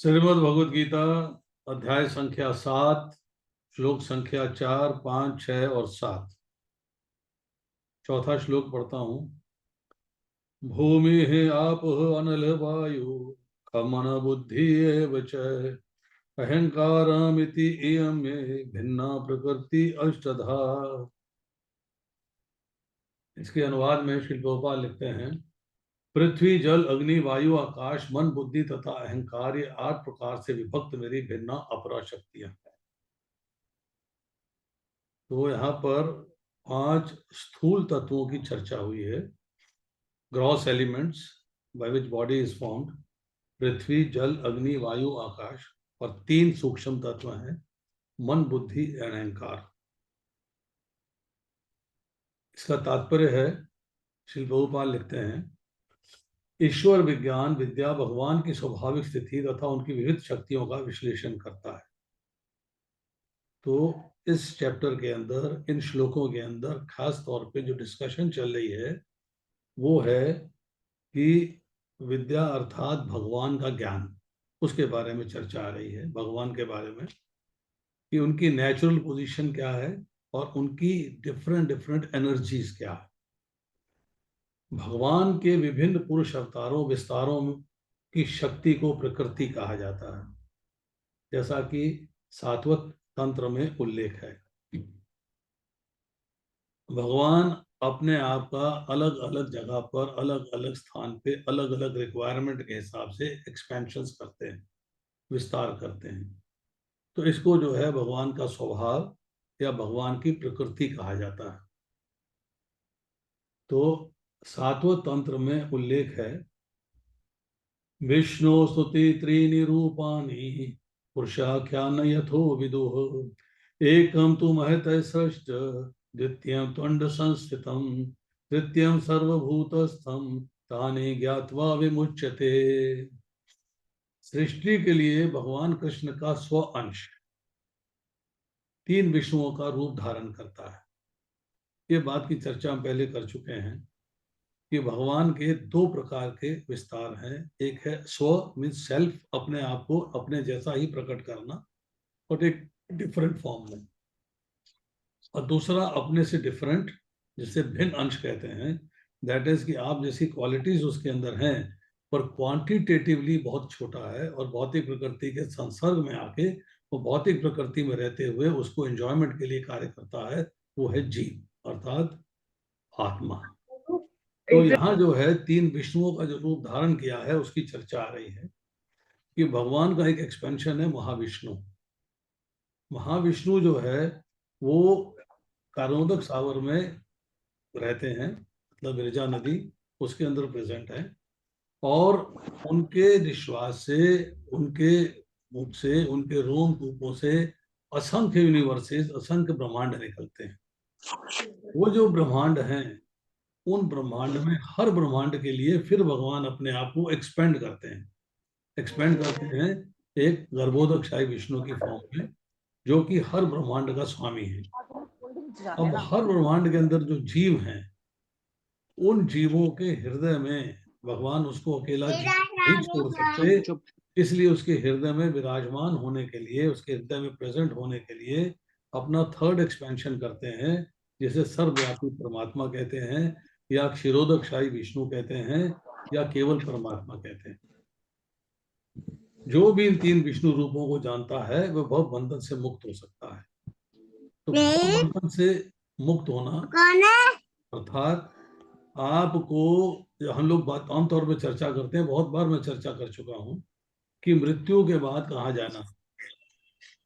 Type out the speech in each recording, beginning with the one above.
श्रीमद् भगवद गीता अध्याय संख्या 7 श्लोक संख्या 4, 5, 6 और 7। चौथा श्लोक पढ़ता हूँ। भूमि आप अनल वायु खमन बुद्धि एव च अहंकारमिति इयं मे भिन्ना प्रकृति अष्टधा। इसके अनुवाद में श्री गोपाल लिखते हैं, पृथ्वी जल अग्नि वायु आकाश मन बुद्धि तथा अहंकार ये 8 प्रकार से विभक्त मेरी भिन्न अपरा शक्तियां हैं। तो यहाँ पर 5 स्थूल तत्वों की चर्चा हुई है। Gross elements by which body is formed, पृथ्वी जल अग्नि वायु आकाश, और 3 सूक्ष्म तत्व हैं, मन बुद्धि और अहंकार। इसका तात्पर्य है, श्री प्रभुपाद लिखते हैं, ईश्वर विज्ञान विद्या भगवान की स्वाभाविक स्थिति तथा उनकी विविध शक्तियों का विश्लेषण करता है। तो इस चैप्टर के अंदर, इन श्लोकों के अंदर खास तौर पे जो डिस्कशन चल रही है वो है कि विद्या अर्थात भगवान का ज्ञान, उसके बारे में चर्चा आ रही है। भगवान के बारे में कि उनकी नेचुरल पोजीशन क्या है और उनकी डिफरेंट एनर्जीज क्या है। भगवान के विभिन्न पुरुष अवतारों विस्तारों की शक्ति को प्रकृति कहा जाता है, जैसा कि सात्वत तंत्र में उल्लेख है। भगवान अपने आप का अलग अलग जगह पर अलग अलग स्थान पे अलग अलग रिक्वायरमेंट के हिसाब से एक्सपेंशंस करते हैं, विस्तार करते हैं। तो इसको जो है भगवान का स्वभाव या भगवान की प्रकृति कहा जाता है। तो सातवें तंत्र में उल्लेख है, विष्णु स्तुति त्रीणि रूपाणि पुरुषाख्यान यथो विदुः एकम तु महत सृष्ट द्वितीयं त्वंड संस्थितम तृतीयं सर्वभूतस्थम तानि ज्ञात्वा विमुच्यते। सृष्टि के लिए भगवान कृष्ण का स्व अंश 3 विष्णुओं का रूप धारण करता है। ये बात की चर्चा हम पहले कर चुके हैं कि भगवान के 2 प्रकार के विस्तार हैं। एक है स्व मीन्स सेल्फ, अपने आप को अपने जैसा ही प्रकट करना, और एक डिफरेंट फॉर्म में, और दूसरा अपने से डिफरेंट, जिसे भिन्न अंश कहते हैं। दैट इज कि आप जैसी क्वालिटीज उसके अंदर हैं पर क्वांटिटेटिवली बहुत छोटा है, और भौतिक प्रकृति के संसर्ग में आके वो भौतिक प्रकृति में रहते हुए उसको एंजॉयमेंट के लिए कार्य करता है। वो है जीव अर्थात आत्मा। तो यहाँ जो है 3 विष्णुओं का जो रूप धारण किया है उसकी चर्चा आ रही है कि भगवान का एक एक्सपेंशन है महाविष्णु। महाविष्णु जो है वो कारोदक सागर में रहते हैं, मतलब विरजा नदी उसके अंदर प्रेजेंट है, और उनके निश्वास से, उनके मुख से, उनके रोम कूपों से असंख्य यूनिवर्सेस, असंख्य ब्रह्मांड निकलते हैं। वो जो ब्रह्मांड हैं, उन ब्रह्मांड में हर ब्रह्मांड के लिए फिर भगवान अपने आप को एक्सपेंड करते हैं एक गर्भोदकशाही विष्णु की फॉर्म में, जो कि हर ब्रह्मांड का स्वामी है। अब हर ब्रह्मांड के अंदर जो जीव हैं, उन जीवों के हृदय में भगवान उसको अकेला नहीं छोड़ सकते, इसलिए उसके हृदय में विराजमान होने के लिए, उसके हृदय में प्रेजेंट होने के लिए अपना 3rd एक्सपेंशन करते हैं, जिसे सर्वव्यापी परमात्मा कहते हैं, या क्षीरोदकशाही विष्णु कहते हैं, या केवल परमात्मा कहते हैं। जो भी इन 3 विष्णु रूपों को जानता है वह भव बंधन से मुक्त हो सकता है। तो भव बंधन से मुक्त होना अर्थात आपको, हम लोग बात आमतौर पर चर्चा करते हैं, बहुत बार मैं चर्चा कर चुका हूं कि मृत्यु के बाद कहाँ जाना।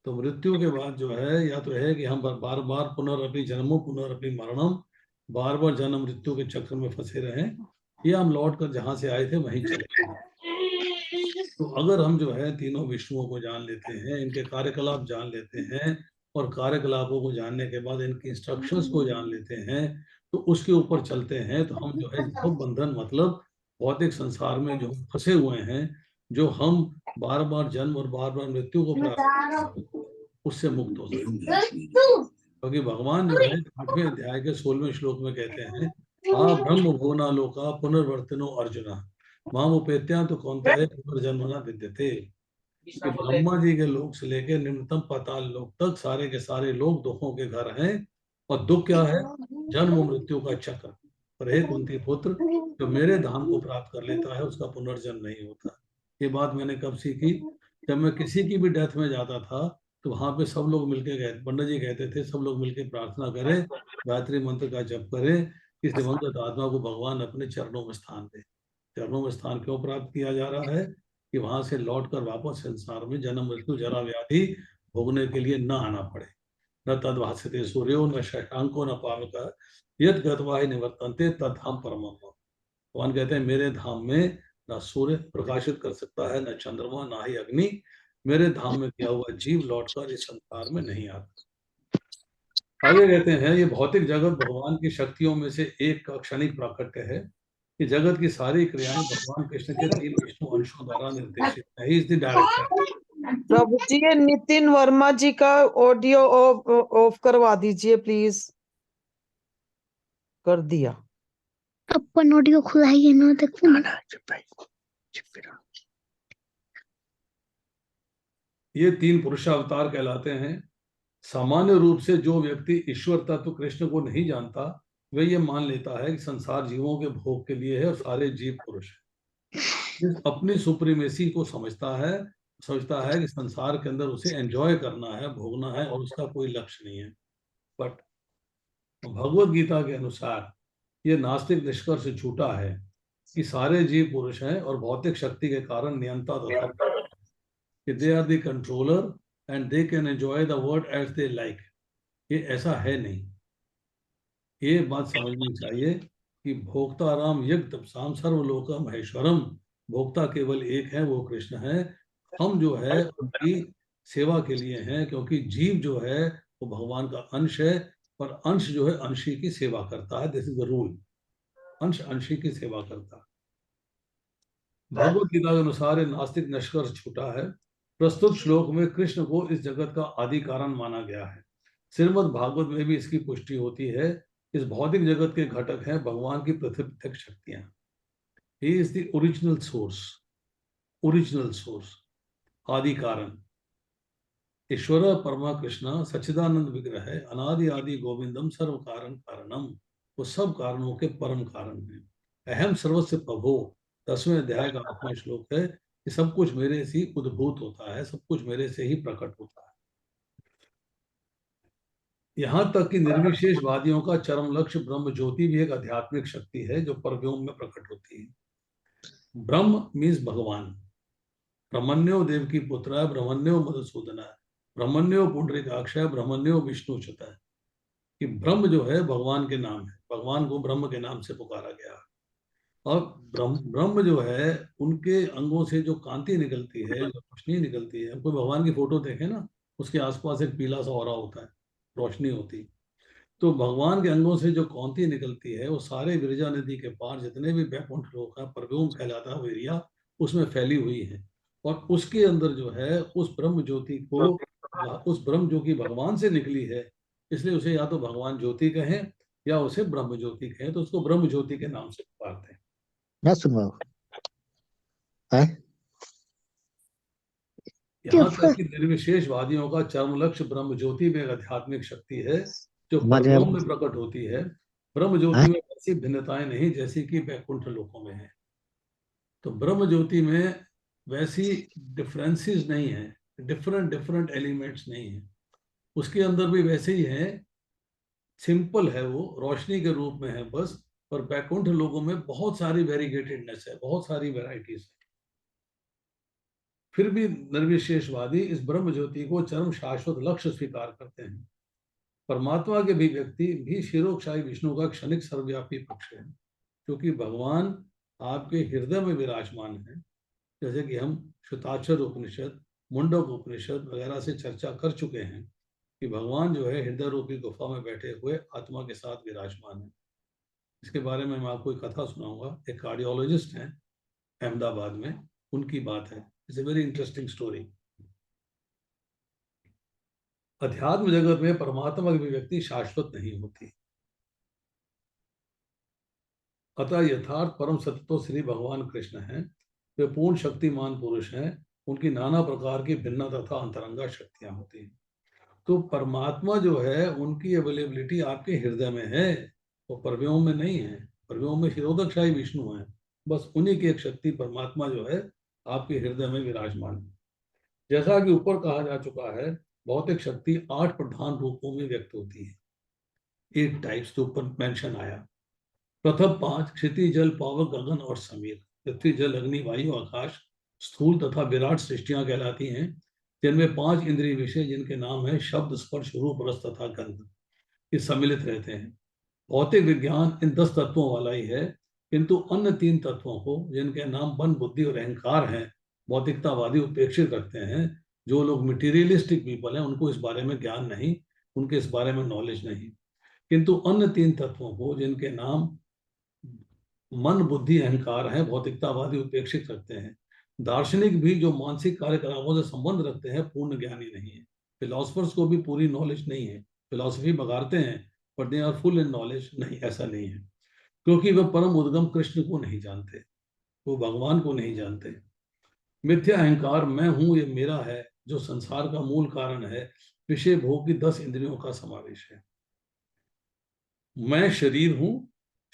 तो मृत्यु के बाद जो है, या तो है कि हम बार बार पुनरअपि जन्मों पुनरअपि मरणम, बार बार जन्म मृत्यु के चक्र में फंसे रहें, या हम लौट कर जहां से आए थे वहीं चले जाएं। तो अगर हम जो है तीनों विष्णुओं को जान लेते हैं, इनके कार्यकलाप जान लेते हैं, और कार्यकलापों को जानने के बाद इनकी इंस्ट्रक्शंस को जान लेते हैं, तो उसके ऊपर चलते हैं, तो हम जो है भव बंधन मतलब भौतिक संसार में जो फंसे हुए हैं, जो हम बार बार जन्म और बार बार मृत्यु को प्राप्त, उससे मुक्त हो सकते हैं। क्योंकि भगवान जो है 8वें अध्याय के 16वें श्लोक में कहते हैं, आ ब्रह्म भुवना लोका पुनर्वर्तिनो अर्जुना माम उपेत्या तो कौनते पुनर्जन्म न विद्यते। कि ब्रह्मा जी के लोक से लेकर निम्नतम पाताल लोक तक सारे के सारे लोग दुखों के घर हैं। और दुख क्या है? जन्म मृत्यु का चक्र। पर हे कुंती पुत्र, जो मेरे धाम को प्राप्त कर लेता है उसका पुनर्जन्म नहीं होता। ये बात मैंने कब सीखी? जब मैं किसी की भी डेथ में जाता था तो वहां पे सब लोग मिलके गए, पंडित जी कहते थे सब लोग मिलके प्रार्थना करें, गायत्री मंत्र का जप करें कि दिवंगत आत्मा को भगवान अपने चरणों में स्थान दे। चरणों में स्थान क्यों प्राप्त किया जा रहा है? कि वहां से लौटकर वापस संसार में जन्म मृत्यु जरा व्याधि भोगने के लिए न आना पड़े। न तद भास्यते सूर्यो न शशांको न पावक यद गत्वा हि निवर्तन्ते तद धाम परमम मम। भगवान कहते हैं मेरे धाम में न सूर्य प्रकाशित कर सकता है, न चंद्रमा, ना ही अग्नि। मेरे धाम में किया हुआ जीव लौटकर इस संसार में नहीं आता। आगे कहते हैं ये भौतिक जगत भगवान की शक्तियों में से एक का क्षणिक प्राकट्य है। कि जगत की सारी क्रियाएं भगवान कृष्ण के तीन विष्णु अंशों द्वारा निर्देशित है। He is the director. Prabhu ji, ये नितिन वर्मा जी का ऑडियो ऑफ करवा दीजिए प्लीज। कर दिया। अपन ऑडियो खुलाइए ना देखो ना। ये तीन पुरुषावतार कहलाते हैं। सामान्य रूप से जो व्यक्ति ईश्वर तत्व कृष्ण को नहीं जानता वह ये मान लेता है कि संसार जीवों के भोग के लिए है और सारे जीव पुरुष हैं। अपनी सुप्रीमेसी को समझता है कि संसार के अंदर उसे एंजॉय करना है, भोगना है और उसका कोई लक्ष्य नहीं है। बट भगवत गीता के अनुसार ये नास्तिक निष्कर्ष झूठा है कि सारे जीव पुरुष हैं और भौतिक शक्ति के कारण नियंता तथा कि they are the controller and they can enjoy the world as they like. ये ऐसा है नहीं। ये बात समझनी चाहिए कि भोक्ता राम यज्ञ तपसाम सर्वलोका महेश्वरम। भोक्ता केवल एक है, वो कृष्ण है। हम जो है उनकी सेवा के लिए हैं, क्योंकि जीव जो है वो भगवान का अंश है और अंश जो है अंशी की सेवा करता है। This is the rule. अंश अंशी की सेवा करता है। भगवत गीता के अनुसार ये नास्तिक निष्कर्ष झूठा है। प्रस्तुत श्लोक में कृष्ण को इस जगत का आदि कारण माना गया है। श्रीमद् भागवत में भी इसकी पुष्टि होती है। इस भौतिक जगत के घटक हैं भगवान की प्रत्यक्ष शक्तियां। ही is the original source. Original source, आदि कारण। ईश्वर परमा कृष्ण सच्चिदानंद विग्रह है, अनादि आदि गोविंदम सर्व कारण कारणम। वो सब कारणों के परम कारण है। अहम सर्वस्व प्रभो 10वें अध्याय का 8वां श्लोक है कि सब कुछ मेरे से ही उद्भूत होता है, सब कुछ मेरे से ही प्रकट होता है। यहाँ तक कि निर्विशेषवादियों का चरम लक्ष्य ब्रह्म ज्योति भी एक आध्यात्मिक शक्ति है जो परव्योम में प्रकट होती है। ब्रह्म मीन्स भगवान। ब्रह्मण्यो देव की पुत्र है, ब्रह्मण्यो मधुसूदन है, ब्रह्मण्यो पुंडरीकाक्ष है, ब्रह्मण्यो विष्णु चुत है। कि ब्रह्म जो है भगवान के नाम है, भगवान को ब्रह्म के नाम से पुकारा गया। और ब्रह्म जो है उनके अंगों से जो कांति निकलती है, जो रोशनी निकलती है, कोई भगवान की फोटो देखे ना, उसके आसपास एक पीला सा ऑरा होता है, रोशनी होती है। तो भगवान के अंगों से जो कांति निकलती है वो सारे विरजा नदी के पार जितने भी बैकुंठ लोक है, परव्योम कहलाता है वो एरिया, उसमें फैली हुई है। और उसके अंदर जो है उस ब्रह्म ज्योति को, उस ब्रह्म जो कि भगवान से निकली है, इसलिए उसे या तो भगवान ज्योति कहें या उसे ब्रह्म ज्योति कहें, तो उसको ब्रह्म ज्योति के नाम से पुकारते हैं। मैं सुनवाओ है। यहाँ तक कि निर्विशेषवादियों का चरम लक्ष्य ब्रह्म ज्योति में एक आध्यात्मिक शक्ति है जो परब्रह्म में प्रकट होती है। ब्रह्म ज्योति में ऐसी भिन्नताएं नहीं जैसी कि वैकुंठ लोकों में है। तो ब्रह्म ज्योति में वैसी डिफरेंसेस नहीं है, डिफरेंट डिफरेंट एलिमेंट्स नहीं है। उसके अंदर भी वैसे ही है, सिंपल है, वो रोशनी के रूप में है बस। पर वैकुंठ लोगों में बहुत सारी वेरीगेटेडनेस है, बहुत सारी वेराइटीज है। फिर भी निर्विशेषवादी इस ब्रह्म ज्योति को चरम शाश्वत लक्ष्य स्वीकार करते हैं। परमात्मा के भी व्यक्ति भी शिरोक्षाई विष्णु का क्षणिक सर्वव्यापी पक्ष है, क्योंकि भगवान आपके हृदय में विराजमान है। जैसे कि हम श्वेताक्षर उपनिषद, मुंडक उपनिषद वगैरह से चर्चा कर चुके हैं कि भगवान जो है हृदय रूपी गुफा में बैठे हुए आत्मा के साथ विराजमान है। इसके बारे में मैं आपको एक कथा सुनाऊंगा। एक कार्डियोलॉजिस्ट हैं अहमदाबाद में, उनकी बात है। It's a very interesting story. अध्यात्म जगत में परमात्मा की अभिव्यक्ति शाश्वत नहीं होती। अतः यथार्थ परम सत्य तो श्री भगवान कृष्ण हैं। वे पूर्ण शक्तिमान पुरुष हैं उनकी नाना प्रकार की भिन्न तथा अंतरंगा शक्तियां होती हैं। तो परमात्मा जो है उनकी अवेलेबिलिटी आपके हृदय में है, वो परव्योम में नहीं है। परव्योम में शिरोदकशाही विष्णु है, बस उन्हीं की एक शक्ति परमात्मा जो है आपके हृदय में विराजमान है। जैसा कि ऊपर कहा जा चुका है, भौतिक शक्ति 8 प्रधान रूपों में व्यक्त होती है। 8 टाइप्स के ऊपर मेंशन आया। प्रथम 5 क्षिति, जल, पावक, गगन और समीर, पृथ्वी, जल, अग्नि, वायु, आकाश, स्थूल तथा विराट सृष्टियां कहलाती हैं, जिनमें 5 इंद्रिय विषय जिनके नाम है शब्द, स्पर्श, रूप, रस तथा गंध, ये सम्मिलित रहते हैं। भौतिक विज्ञान इन 10 तत्वों वाला ही है, किंतु अन्य 3 तत्वों को, जिनके नाम मन, बुद्धि और अहंकार हैं, भौतिकतावादी उपेक्षित रखते हैं। जो लोग मटीरियलिस्टिक पीपल हैं उनको इस बारे में ज्ञान नहीं, उनके इस बारे में नॉलेज नहीं। किंतु अन्य 3 तत्वों को, जिनके नाम मन, बुद्धि, अहंकार है, भौतिकतावादी उपेक्षित रखते हैं। दार्शनिक भी जो मानसिक कार्यकलापों से संबंध रखते हैं पूर्ण ज्ञानी नहीं है। फिलोसफर्स को भी पूरी नॉलेज नहीं है, फिलोसफी बगाड़ते हैं but they are full in knowledge, नहीं, ऐसा नहीं है, क्योंकि वह परम उद्गम कृष्ण को नहीं जानते, वो भगवान को नहीं जानते। मिथ्या अहंकार, मैं हूं, ये मेरा है, जो संसार का मूल कारण है, विषय भोग की 10 इंद्रियों का समावेश है। मैं शरीर हूं,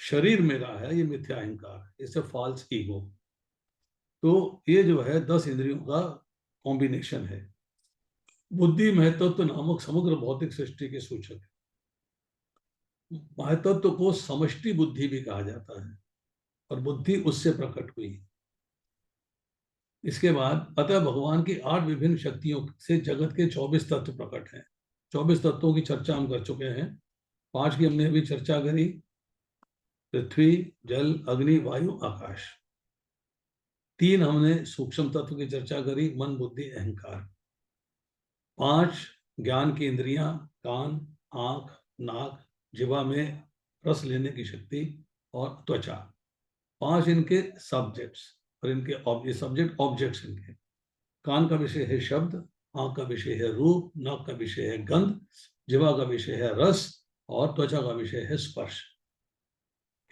शरीर मेरा है, ये मिथ्या अहंकार है, इसे फॉल्स ईगो। तो ये जो है 10 इंद्रियों का कॉम्बिनेशन है। बुद्धि महतत्व नामक समग्र भौतिक सृष्टि के सूचक है। महतत्व को समष्टि बुद्धि भी कहा जाता है, और बुद्धि उससे प्रकट हुई। इसके बाद अतः भगवान की 8 विभिन्न शक्तियों से जगत के 24 तत्व प्रकट हैं। 24 तत्वों की चर्चा हम कर चुके हैं। 5 की हमने अभी चर्चा करी, पृथ्वी, जल, अग्नि, वायु, आकाश। 3 हमने सूक्ष्म तत्व की चर्चा करी, मन, बुद्धि, अहंकार। 5 ज्ञान की इंद्रियां, कान, आंख, नाक, जिह्वा में रस लेने की शक्ति, और त्वचा। 5 इनके सब्जेक्ट्स, और इनके सब्जेक्ट ऑब्जेक्ट्स इनके। कान का विषय है शब्द, आंख का विषय है रूप, नाक का विषय है गंध, जिह्वा का विषय है रस, और त्वचा का विषय है स्पर्श।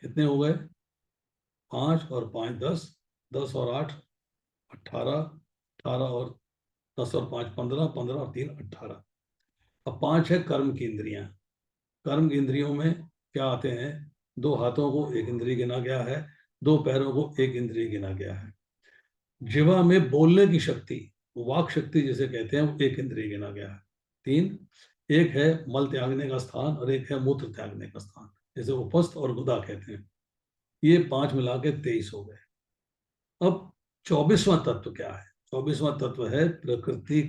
कितने हो गए? 5 और 5 10, 10 और 8 18, 18 और 10 और 5 15, 15 और 3 18। अब 5 है कर्म की इंद्रियां। कर्म की इंद्रियों में क्या आते हैं? 2 हाथों को 1 इंद्रिय गिना गया है, 2 पैरों को 1 इंद्रिय गिना गया है। जिह्वा में बोलने की शक्ति, वाक शक्ति जिसे कहते हैं, वो 1 इंद्रिय गिना गया है। 3, एक है मल त्यागने का स्थान और एक है मूत्र त्यागने का स्थान, जैसे उपस्थ और गुदा कहते हैं। ये 5 मिला के 23 हो गए। अब 24वां तत्व क्या है? 24वां तत्व है प्रकृति,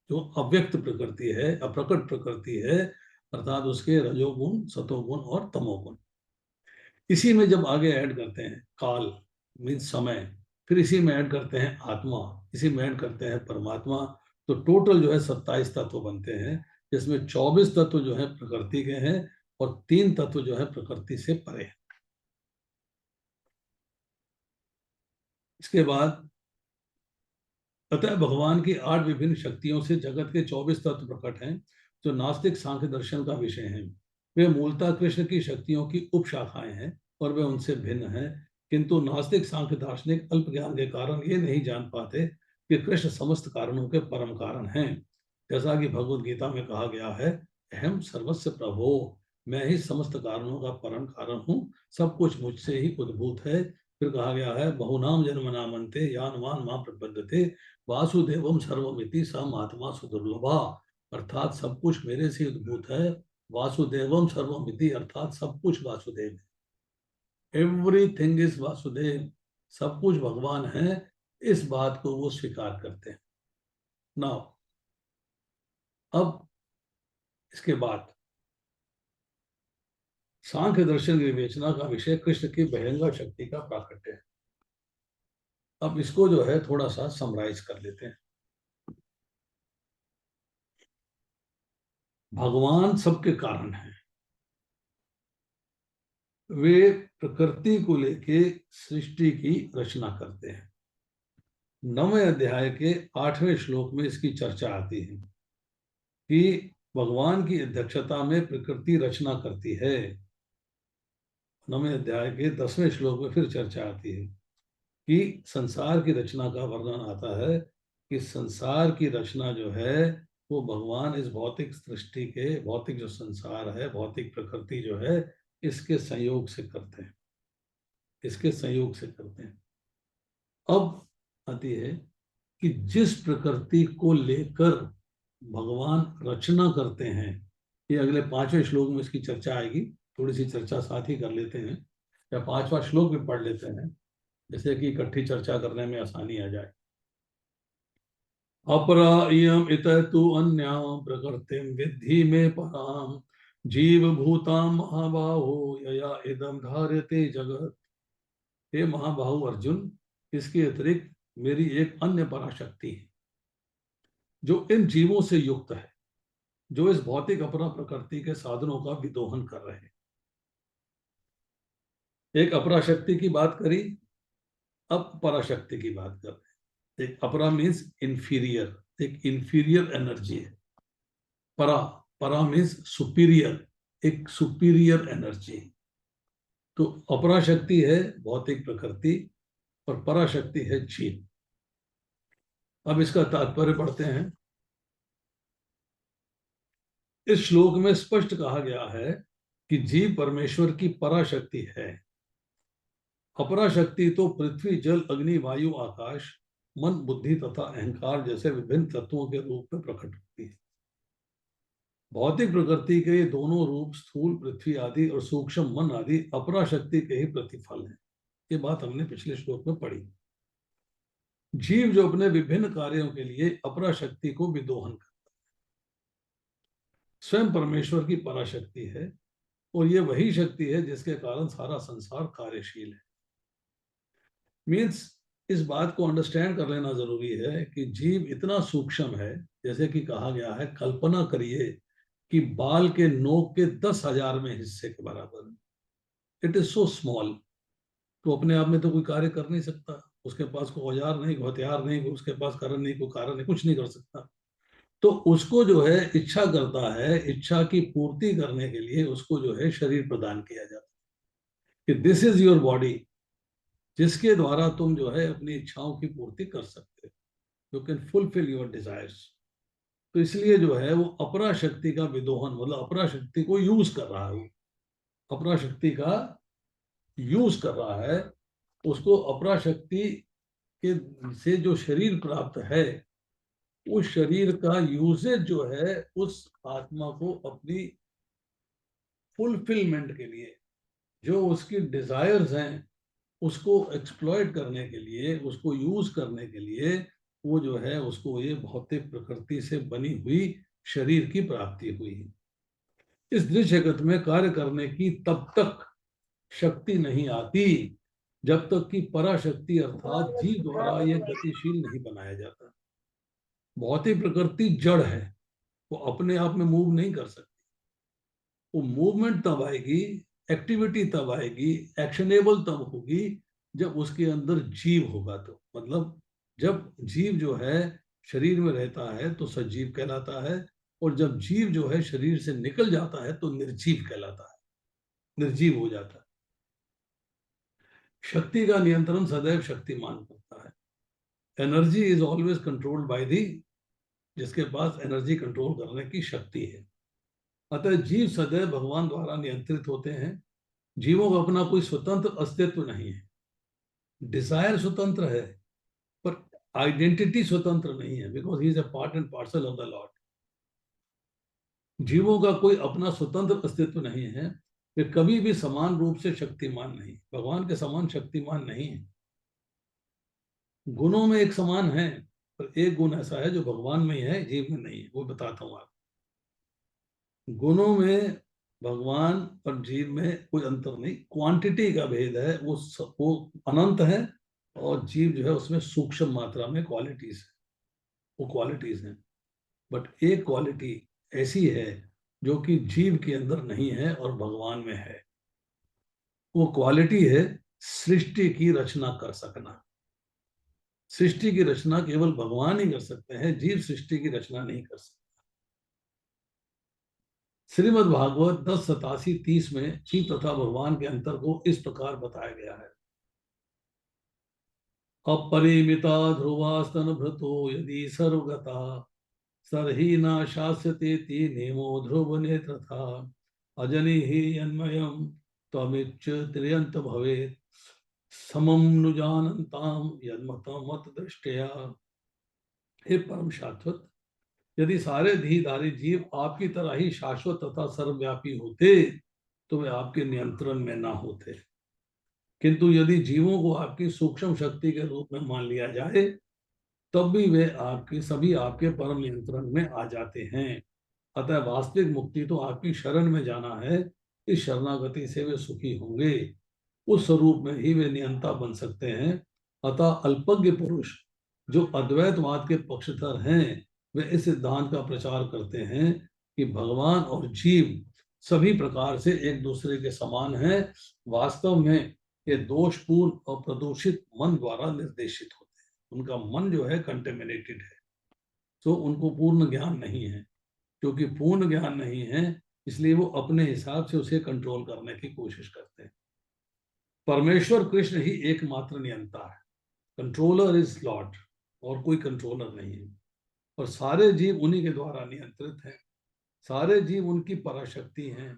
जो अव्यक्त प्रकृति है, अप्रकट प्रकृति है, अर्थात उसके रजोगुण, सतोगुण और तमोगुण। इसी में जब आगे ऐड करते हैं काल मीन्स समय, फिर इसी में ऐड करते हैं आत्मा, इसी में ऐड करते हैं परमात्मा, तो टोटल जो है 27 तत्व बनते हैं, जिसमें 24 तत्व जो है प्रकृति के हैं और 3 तत्व जो है प्रकृति से परे। इसके बाद अतः भगवान की 8 विभिन्न शक्तियों से जगत के 24 तत्व प्रकट हैं, जो नास्तिक सांख्य दर्शन का विषय हैं। वे मूलतः कृष्ण की शक्तियों की उपशाखाएं हैं और वे उनसे भिन्न हैं, किंतु नास्तिक सांख्य दार्शनिक अल्प ज्ञान के कारण ये नहीं जान पाते कि कृष्ण समस्त कारणों के परम कारण हैं। जैसा कि भगवद गीता में कहा गया है, अहम सर्वस्व प्रभो, मैं ही समस्त कारणों का परम कारण हूँ, सब कुछ मुझसे ही उद्भूत है। फिर कहा गया है, बहुनाम जन्म नामन्ते यानवान मां प्रपद्यते वासुदेवम सर्वमिति स महात्मा सुदुर्लभा, अर्थात सब कुछ मेरे से उद्भूत है। वासुदेवम सर्वमिति, अर्थात सब कुछ वासुदेव है। एवरीथिंग इज वासुदेव, सब कुछ भगवान है, इस बात को वो स्वीकार करते हैं। नाउ अब इसके बाद सांख्य दर्शन की विवेचना का विषय कृष्ण की बहिरंगा शक्ति का प्राकट्य है। अब इसको जो है थोड़ा सा समराइज कर लेते हैं। भगवान सबके कारण हैं, वे प्रकृति को लेके सृष्टि की रचना करते हैं। 9वें अध्याय के 8वें श्लोक में इसकी चर्चा आती है कि भगवान की अध्यक्षता में प्रकृति रचना करती है। 9वें अध्याय के 10वें श्लोक में फिर चर्चा आती है कि संसार की रचना का वर्णन आता है। कि संसार की रचना जो है वो भगवान इस भौतिक सृष्टि के, भौतिक जो संसार है, भौतिक प्रकृति जो है, इसके संयोग से करते हैं, इसके संयोग से करते हैं। अब आती है कि जिस प्रकृति को लेकर भगवान रचना करते हैं, ये अगले 5वें श्लोक में इसकी चर्चा आएगी, थोड़ी सी चर्चा साथ ही कर लेते हैं, या 5वां श्लोक भी पढ़ लेते हैं, जैसे कि इकट्ठी चर्चा करने में आसानी आ जाए। अपरा इयम इतः तु अन्याम प्रकृतिम विद्धि में पराम जीव भूताम महाबाहो यया इदम धार्यते जगत। हे महाबाहु अर्जुन, इसके अतिरिक्त मेरी एक अन्य पराशक्ति है जो इन जीवों से युक्त है, जो इस भौतिक अपरा प्रकृति के साधनों का विदोहन कर रहे हैं। एक अपराशक्ति की बात करी, अब पराशक्ति की बात कर रहे हैं। एक अपरा मीन्स इंफीरियर, एक इंफीरियर एनर्जी है। परा, परा मीन्स सुपीरियर, एक सुपीरियर एनर्जी। तो अपराशक्ति है भौतिक प्रकृति और पराशक्ति है जीव। अब इसका तात्पर्य पढ़ते हैं। इस श्लोक में स्पष्ट कहा गया है कि जीव परमेश्वर की पराशक्ति है। अपराशक्ति तो पृथ्वी, जल, अग्नि, वायु, आकाश, मन, बुद्धि तथा अहंकार जैसे विभिन्न तत्वों के रूप में प्रकट होती है। भौतिक प्रकृति के ये दोनों रूप, स्थूल पृथ्वी आदि और सूक्ष्म मन आदि, अपराशक्ति के ही प्रतिफल हैं। ये बात हमने पिछले श्लोक में पढ़ी। जीव जो अपने विभिन्न कार्यों के लिए अपराशक्ति को विदोहन करता है, स्वयं परमेश्वर की पराशक्ति है, और ये वही शक्ति है जिसके कारण सारा संसार कार्यशील है। मीन्स इस बात को अंडरस्टैंड कर लेना जरूरी है कि जीव इतना सूक्ष्म है, जैसे कि कहा गया है, कल्पना करिए कि बाल के नोक के 10,000वें हिस्से के बराबर है। It is so small. तो अपने आप में तो कोई कार्य कर नहीं सकता, उसके पास कोई औजार नहीं, कोई हथियार नहीं, उसके पास कारण नहीं, कोई कारण नहीं, कुछ नहीं कर सकता। तो उसको जो है इच्छा करता है, इच्छा की पूर्ति करने के लिए उसको जो है शरीर प्रदान किया जाता है कि दिस इज योर बॉडी, जिसके द्वारा तुम जो है अपनी इच्छाओं की पूर्ति कर सकते हो, you can fulfil your desires. तो इसलिए जो है वो अपराशक्ति का विदोहन, मतलब अपराशक्ति को यूज कर रहा है, वो अपराशक्ति का यूज कर रहा है। उसको अपराशक्ति के से जो शरीर प्राप्त है, उस शरीर का यूजेज जो है उस आत्मा को अपनी फुलफिलमेंट के लिए, जो उसकी डिजायर्स हैं उसको एक्सप्लॉइट करने के लिए, उसको यूज करने के लिए, वो जो है उसको ये भौतिक प्रकृति से बनी हुई शरीर की प्राप्ति हुई है। इस दृश्य जगत में कार्य करने की तब तक शक्ति नहीं आती जब तक कि पराशक्ति अर्थात जीव द्वारा यह गतिशील नहीं बनाया जाता। भौतिक प्रकृति जड़ है, वो अपने आप में मूव नहीं कर सकती। वो मूवमेंट तब आएगी, एक्टिविटी तब आएगी, एक्शनेबल तब होगी जब उसके अंदर जीव होगा। तो मतलब जब जीव जो है शरीर में रहता है तो सजीव कहलाता है, और जब जीव जो है शरीर से निकल जाता है तो निर्जीव कहलाता है, निर्जीव हो जाता है। शक्ति का नियंत्रण सदैव शक्तिमान करता है। Energy is always controlled by the, जिसके पास एनर्जी कंट्रोल करने की शक्ति है। अतः जीव सदैव भगवान द्वारा नियंत्रित होते हैं। जीवों का अपना कोई स्वतंत्र अस्तित्व नहीं है। डिजायर स्वतंत्र है पर आइडेंटिटी स्वतंत्र नहीं है, because he is a part and parcel of the Lord. जीवों का कोई अपना स्वतंत्र अस्तित्व नहीं है, वे कभी भी समान रूप से शक्तिमान नहीं, भगवान के समान शक्तिमान नहीं है। गुणों में एक समान है, पर एक गुण ऐसा है जो भगवान में ही है, जीव में नहीं है। वो बताता हूं आपको। गुणों में भगवान और जीव में कोई अंतर नहीं, क्वांटिटी का भेद है, वो अनंत है, और जीव जो है उसमें सूक्ष्म मात्रा में क्वालिटीज है, वो क्वालिटीज हैं। बट एक क्वालिटी ऐसी है जो कि जीव के अंदर नहीं है और भगवान में है। वो क्वालिटी है सृष्टि की रचना कर सकना। सृष्टि की रचना केवल भगवान ही कर सकते हैं, जीव सृष्टि की रचना नहीं कर सकता। श्रीमद् भागवत 10:87-30 में जीव तथा भगवान के अंतर को इस प्रकार बताया गया है। अपरिमिता ध्रुवास्तन भृतो यदि सर्वगता सरहि न शास्यते ते नेमो ध्रुव नेत्र था अजनि ही यन्मयम् त्वमिच्छ त्रियंत भवेत् समम नुजानन्ताम यन्मतं मत दृष्टया। हे परम शाश्वत, यदि सारे धीधारी जीव आपकी तरह ही शाश्वत तथा सर्वव्यापी होते तो वे आपके नियंत्रण में ना होते, किंतु यदि जीवों को आपकी सूक्ष्म शक्ति के रूप में मान लिया जाए तब भी वे आपकी सभी आपके परम नियंत्रण में आ जाते हैं। अतः वास्तविक मुक्ति तो आपकी शरण में जाना है। इस शरणागति से वे सुखी होंगे, उस स्वरूप में ही वे नियंता बन सकते हैं। अतः अल्पज्ञ पुरुष जो अद्वैतवाद के पक्षधर हैं वे इस सिद्धांत का प्रचार करते हैं कि भगवान और जीव सभी प्रकार से एक दूसरे के समान हैं। वास्तव में ये दोषपूर्ण और प्रदूषित मन द्वारा निर्देशित होते हैं। उनका मन जो है कंटेमिनेटेड है, तो उनको पूर्ण ज्ञान नहीं है। क्योंकि पूर्ण ज्ञान नहीं है इसलिए वो अपने हिसाब से उसे कंट्रोल करने की कोशिश करते हैं। परमेश्वर कृष्ण ही एकमात्र नियंता है, कंट्रोलर इज लॉर्ड, और कोई कंट्रोलर नहीं है। और सारे जीव उन्हीं के द्वारा नियंत्रित हैं। सारे जीव उनकी पराशक्ति हैं,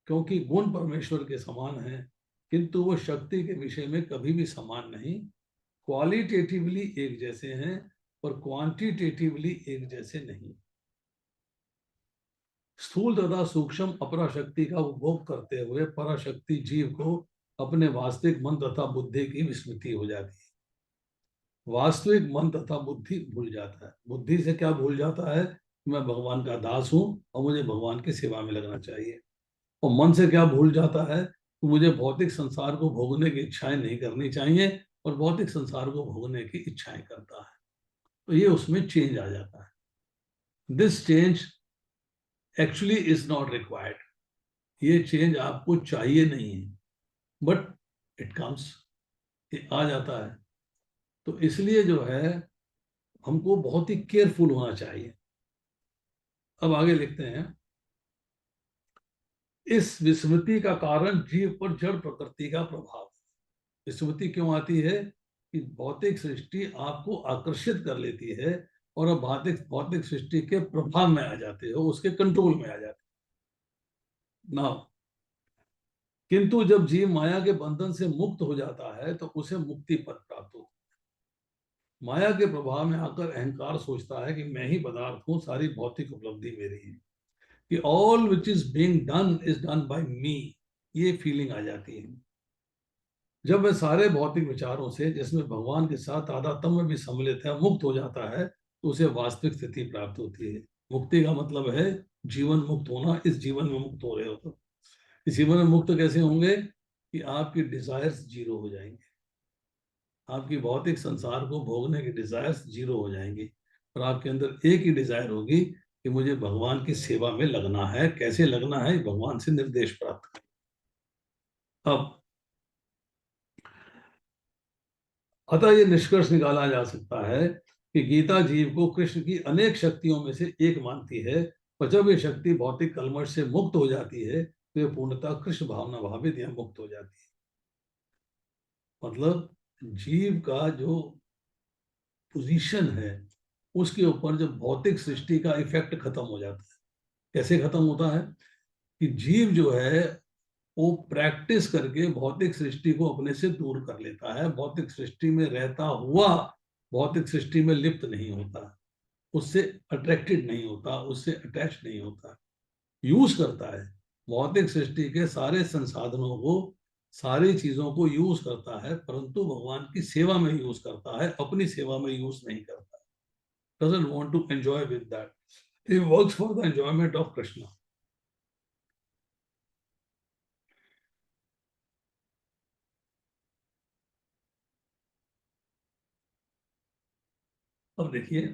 क्योंकि गुण परमेश्वर के समान हैं, किंतु वो शक्ति के विषय में कभी भी समान नहीं। क्वालिटेटिवली एक जैसे हैं और क्वांटिटेटिवली एक जैसे नहीं। स्थूल तथा सूक्ष्म अपराशक्ति का उपभोग करते हुए पराशक्ति जीव को अपने वास्तविक मन तथा बुद्धि की विस्मृति हो जाती है। वास्तविक मन तथा बुद्धि भूल जाता है। बुद्धि से क्या भूल जाता है? मैं भगवान का दास हूं और मुझे भगवान की सेवा में लगना चाहिए। और मन से क्या भूल जाता है? तो मुझे भौतिक संसार को भोगने की इच्छाएं नहीं करनी चाहिए, और भौतिक संसार को भोगने की इच्छाएं करता है। तो ये उसमें चेंज आ जाता है। This change actually is not required. ये चेंज आपको चाहिए नहीं है, बट इट कम्स, ये आ जाता है। तो इसलिए जो है हमको बहुत ही केयरफुल होना चाहिए। अब आगे लिखते हैं, इस विस्मृति का कारण जीव पर जड़ प्रकृति का प्रभाव। विस्मृति क्यों आती है? कि भौतिक सृष्टि आपको आकर्षित कर लेती है और अब भौतिक भौतिक सृष्टि के प्रभाव में आ जाते हो, उसके कंट्रोल में आ जाते ना। किंतु जब जीव माया के बंधन से मुक्त हो जाता है तो उसे मुक्ति पद प्राप्त होता है। माया के प्रभाव में आकर अहंकार सोचता है कि मैं ही पदार्थ हूं, सारी भौतिक उपलब्धि मेरी है, कि all which is being done is done by me. ये फीलिंग आ जाती है। जब वह सारे भौतिक विचारों से, जिसमें भगवान के साथ तादात्म्य भी सम्मिलित है, मुक्त हो जाता है तो उसे वास्तविक स्थिति प्राप्त होती है। मुक्ति का मतलब है जीवन मुक्त होना। इस जीवन में मुक्त हो रहे हो तो इस जीवन में मुक्त कैसे होंगे? कि आपकी डिजायर्स जीरो हो जाएंगे, आपकी भौतिक संसार को भोगने की डिजायर्स जीरो हो जाएंगी, और आपके अंदर एक ही डिजायर होगी कि मुझे भगवान की सेवा में लगना है। कैसे लगना है? भगवान से निर्देश प्राप्त कर। अब अतः ये निष्कर्ष निकाला जा सकता है कि गीता जीव को कृष्ण की अनेक शक्तियों में से एक मानती है, और जब ये शक्ति भौतिक कलमश से मुक्त हो जाती है तो ये पूर्णतः कृष्ण भावना भावित या मुक्त हो जाती है। मतलब जीव का जो पोजीशन है उसके ऊपर जब भौतिक सृष्टि का इफेक्ट खत्म हो जाता है। कैसे खत्म होता है? कि जीव जो है वो प्रैक्टिस करके भौतिक सृष्टि को अपने से दूर कर लेता है। भौतिक सृष्टि में रहता हुआ भौतिक सृष्टि में लिप्त नहीं होता, उससे अट्रैक्टेड नहीं होता, उससे अटैच नहीं होता, यूज करता है। भौतिक सृष्टि के सारे संसाधनों को, सारी चीजों को यूज करता है, परंतु भगवान की सेवा में यूज करता है, अपनी सेवा में यूज नहीं करता। Doesn't want to enjoy with that. He works for the enjoyment of Krishna. अब देखिए,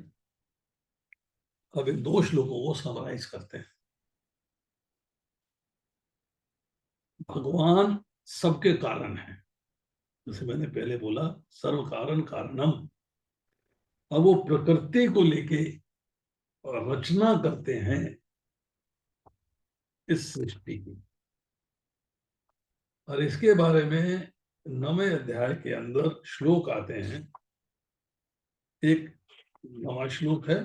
अब इन दो श्लोकों को समराइज करते हैं। भगवान सबके कारण है, जैसे मैंने पहले बोला, सर्व कारण कारणम। अब वो प्रकृति को लेके रचना करते हैं इस सृष्टि की, और इसके बारे में 9वें अध्याय के अंदर श्लोक आते हैं एक 9वां श्लोक है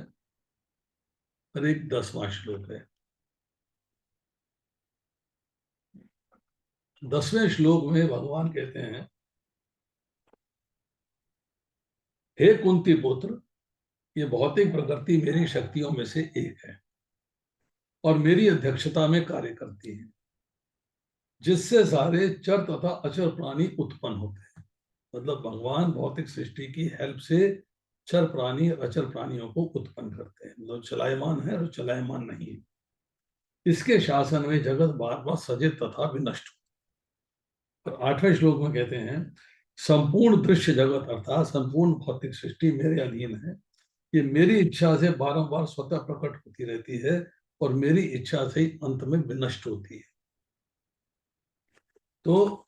और एक 10वां श्लोक है। 10वें श्लोक में भगवान कहते हैं, हे कुंती पुत्र, ये भौतिक प्रकृति मेरी शक्तियों में से एक है और मेरी अध्यक्षता में कार्य करती है, जिससे सारे चर तथा अचर प्राणी उत्पन्न होते हैं। मतलब भगवान भौतिक सृष्टि की हेल्प से चर प्राणी और अचर प्राणियों को उत्पन्न करते हैं। मतलब चलायमान है और चलायमान नहीं है। इसके शासन में जगत बार बार सजे तथा विनष्ट। और 8वें श्लोक में कहते हैं, संपूर्ण दृश्य जगत अर्थात संपूर्ण भौतिक सृष्टि मेरे अधीन है। ये मेरी इच्छा से बारंबार स्वतः प्रकट होती रहती है और मेरी इच्छा से ही अंत में विनष्ट होती है। तो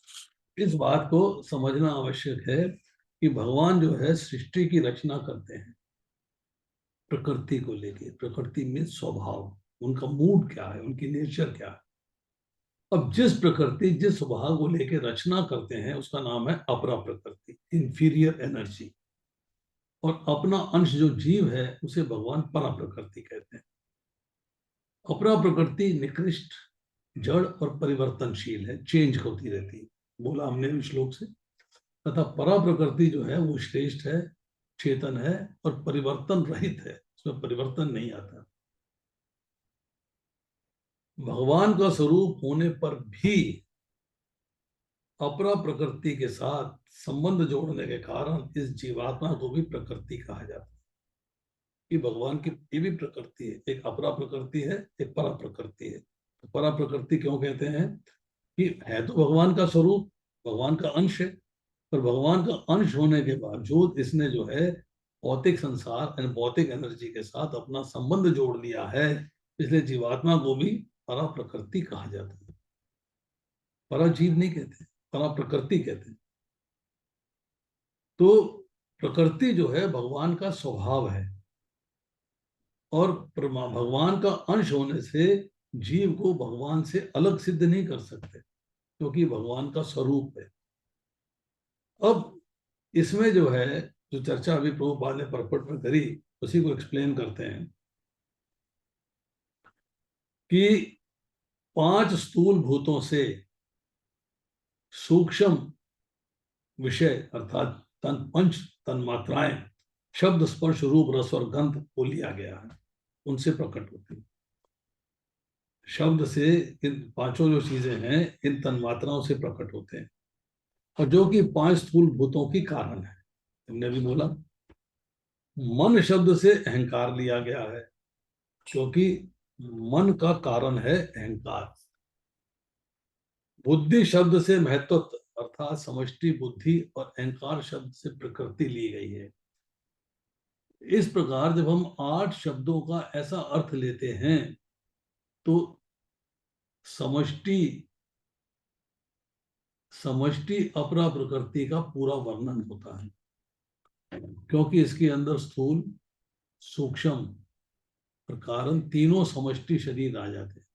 इस बात को समझना आवश्यक है कि भगवान जो है सृष्टि की रचना करते हैं प्रकृति को लेके। प्रकृति में स्वभाव, उनका मूड क्या है, उनकी नेचर क्या है। अब जिस प्रकृति जिस स्वभाव को लेके रचना करते हैं उसका नाम है अपरा प्रकृति, इंफीरियर एनर्जी। और अपना अंश जो जीव है उसे भगवान परा प्रकृति कहते हैं। अपरा प्रकृति निकृष्ट, जड़ और परिवर्तनशील है, चेंज होती रहती है, बोला हमने श्लोक से। तथा परा प्रकृति जो है वो श्रेष्ठ है, चेतन है और परिवर्तन रहित है, उसमें परिवर्तन नहीं आता। भगवान का स्वरूप होने पर भी अपरा प्रकृति के साथ संबंध जोड़ने के कारण इस जीवात्मा को भी प्रकृति कहा जाता है। कि भगवान की ये भी प्रकृति है, एक अपरा प्रकृति है, एक परा प्रकृति है। तो परा प्रकृति क्यों कहते हैं कि है तो भगवान का स्वरूप, भगवान का अंश है, पर भगवान का अंश होने के बावजूद इसने जो है भौतिक संसार यानी भौतिक एनर्जी के साथ अपना संबंध जोड़ लिया है, इसलिए जीवात्मा को भी परा प्रकृति कहा जाता है। परा जीव नहीं कहते, परा प्रकृति कहते हैं। तो प्रकृति जो है भगवान का स्वभाव है और भगवान का अंश होने से जीव को भगवान से अलग सिद्ध नहीं कर सकते, क्योंकि भगवान का स्वरूप है। अब इसमें जो है जो चर्चा अभी प्रभुपाद ने परपट में करी उसी को एक्सप्लेन करते हैं कि 5 स्थूल भूतों से सूक्ष्म विषय अर्थात पंच तन्मात्राएं शब्द स्पर्श रूप रस और गंध को लिया गया है, उनसे प्रकट होती है। शब्द से इन 5 जो चीजें हैं इन तन्मात्राओं से प्रकट होते हैं और जो कि 5 स्थूल भूतों की कारण है। हमने भी बोला मन शब्द से अहंकार लिया गया है, क्योंकि मन का कारण है अहंकार। बुद्धि शब्द से महत्व अर्थात समष्टि बुद्धि और अहंकार शब्द से प्रकृति ली गई है। इस प्रकार जब हम 8 शब्दों का ऐसा अर्थ लेते हैं तो समष्टि अपरा प्रकृति का पूरा वर्णन होता है, क्योंकि इसके अंदर स्थूल सूक्ष्म और कारण तीनों समष्टि शरीर आ जाते हैं।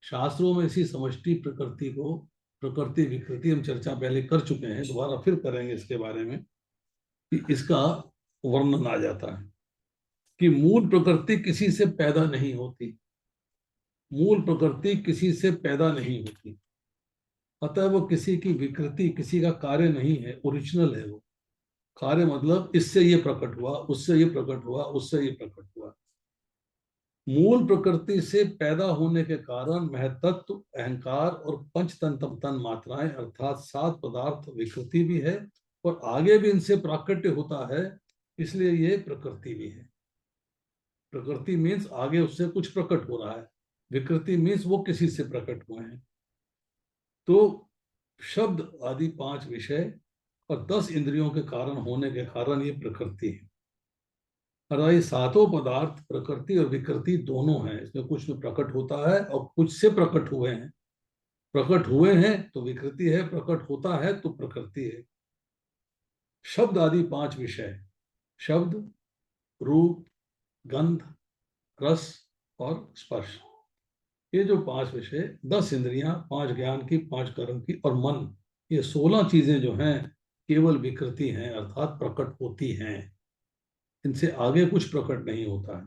शास्त्रों में इसी समष्टि प्रकृति को प्रकृति विकृति हम चर्चा पहले कर चुके हैं, दोबारा फिर करेंगे इसके बारे में कि इसका वर्णन आ जाता है कि मूल प्रकृति किसी से पैदा नहीं होती, मूल प्रकृति किसी से पैदा नहीं होती, अतः वो किसी की विकृति किसी का कार्य नहीं है, ओरिजिनल है वो। कार्य मतलब इससे ये प्रकट हुआ, उससे ये प्रकट हुआ, उससे ये प्रकट हुआ। मूल प्रकृति से पैदा होने के कारण महतत्व अहंकार और पंच तन मात्राएं अर्थात 7 पदार्थ विकृति भी है और आगे भी इनसे प्राकट्य होता है, इसलिए ये प्रकृति भी है। प्रकृति मीन्स आगे उससे कुछ प्रकट हो रहा है, विकृति मीन्स वो किसी से प्रकट हुए हैं। तो शब्द आदि 5 विषय और 10 इंद्रियों के कारण होने के कारण ये प्रकृति है। और ये 7 पदार्थ प्रकृति और विकृति दोनों हैं, इसमें कुछ में प्रकट होता है और कुछ से प्रकट हुए हैं। प्रकट हुए हैं तो विकृति है, प्रकट होता है तो प्रकृति है। शब्द आदि 5 विषय, शब्द रूप गंध रस और स्पर्श, ये जो 5 विषय, 10 इंद्रियां, 5 ज्ञान की, 5 कर्म की और मन, ये 16 चीजें जो हैं केवल विकृति हैं अर्थात प्रकट होती हैं। इनसे आगे कुछ प्रकट नहीं होता है,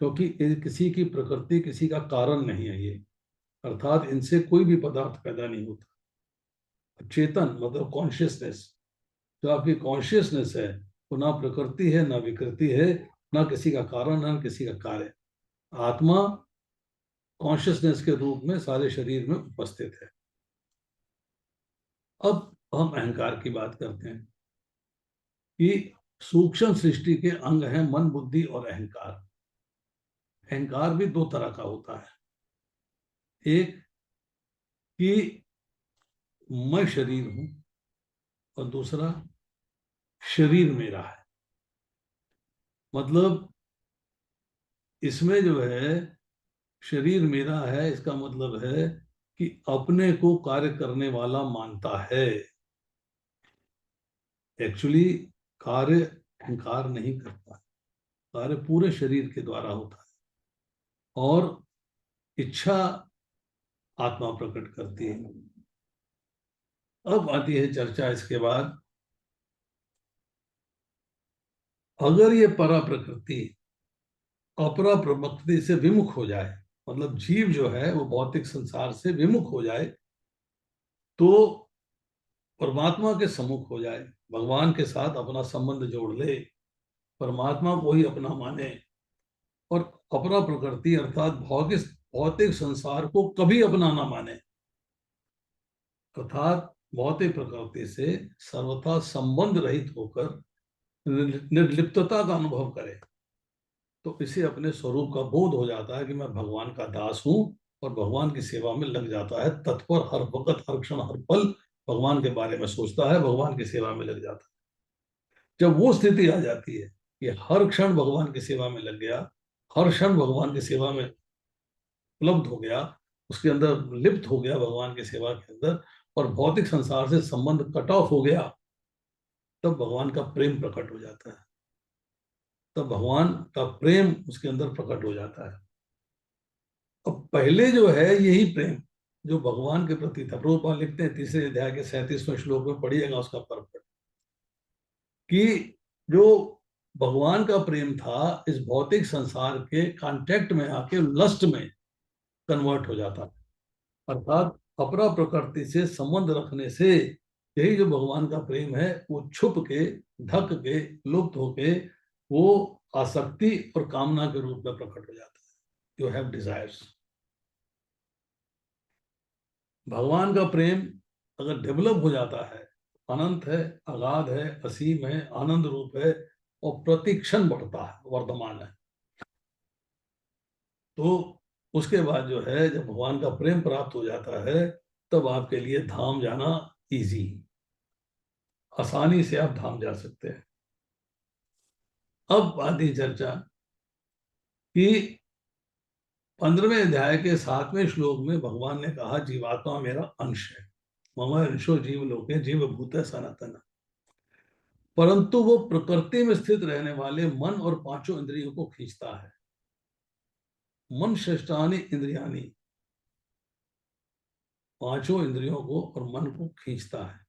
क्योंकि ये किसी की प्रकृति, किसी का कारण नहीं है ये, अर्थात इनसे कोई भी पदार्थ पैदा नहीं होता। चेतन मतलब कॉन्शियसनेस, जो आपकी कॉन्शियसनेस है वो ना प्रकृति है, ना विकृति है, ना किसी का कारण, ना किसी का कार्य। आत्मा कॉन्शियसनेस के रूप में सारे शरीर में उपस्थित है। अब हम अहंकार की बात करते हैं कि सूक्ष्म सृष्टि के अंग हैं मन, बुद्धि और अहंकार। अहंकार भी दो तरह का होता है, एक कि मैं शरीर हूं और दूसरा शरीर मेरा है। मतलब इसमें जो है शरीर मेरा है, इसका मतलब है कि अपने को कार्य करने वाला मानता है। एक्चुअली कार्य अहंकार नहीं करता, कार्य पूरे शरीर के द्वारा होता है और इच्छा आत्मा प्रकट करती है। अब आती है चर्चा इसके बाद, अगर ये परा प्रकृति अपरा प्रकृति से विमुख हो जाए, मतलब जीव जो है वो भौतिक संसार से विमुख हो जाए, तो परमात्मा के सम्मुख हो जाए, भगवान के साथ अपना संबंध जोड़ ले, परमात्मा को ही अपना माने और अपरा प्रकृति अर्थात भौतिक भौतिक संसार को कभी अपना ना माने, अर्थात भौतिक प्रकृति से सर्वथा संबंध रहित होकर निर्लिप्तता का अनुभव करे, तो इसे अपने स्वरूप का बोध हो जाता है कि मैं भगवान का दास हूं और भगवान की सेवा में लग जाता है। तत्पर हर वक्त, हर क्षण, हर पल भगवान के बारे में सोचता है, भगवान की सेवा में लग जाता है। जब वो स्थिति आ जाती है कि हर क्षण भगवान की सेवा में लग गया, हर क्षण भगवान की सेवा में उपलब्ध हो गया, उसके अंदर लिप्त हो गया भगवान की सेवा के अंदर, और भौतिक संसार से संबंध कट ऑफ हो गया, तब भगवान का प्रेम प्रकट हो जाता है, तब भगवान का प्रेम उसके अंदर प्रकट हो जाता है। अब पहले जो है यही प्रेम जो भगवान के प्रति था, प्रभुपाद लिखते हैं 3 अध्याय के 37वें श्लोक में, पढ़िएगा उसका पर्पट, कि जो भगवान का प्रेम था इस भौतिक संसार के कांटेक्ट में आके लस्ट में कन्वर्ट हो जाता है, अर्थात अपरा प्रकृति से संबंध रखने से यही जो भगवान का प्रेम है वो छुप के, ढक के, लुप्त होके वो आसक्ति और कामना के रूप में प्रकट हो जाता है। You have desires. भगवान का प्रेम अगर डेवलप हो जाता है, अनंत है, अगाध है, असीम है, आनंद रूप है और प्रतिक्षण बढ़ता है, वर्तमान है, तो उसके बाद जो है जब भगवान का प्रेम प्राप्त हो जाता है तब आपके लिए धाम जाना इजी, आसानी से आप धाम जा सकते हैं। अब आती चर्चा कि 15वें अध्याय के 7वें श्लोक में भगवान ने कहा जीवात्मा मेरा अंश है, मम अंशो जीव लोके जीव भूत सनातन, परंतु वो प्रकृति में स्थित रहने वाले मन और 5 इंद्रियों को खींचता है। मन षष्ठानि इंद्रियानि, 5 इंद्रियों को और मन को खींचता है।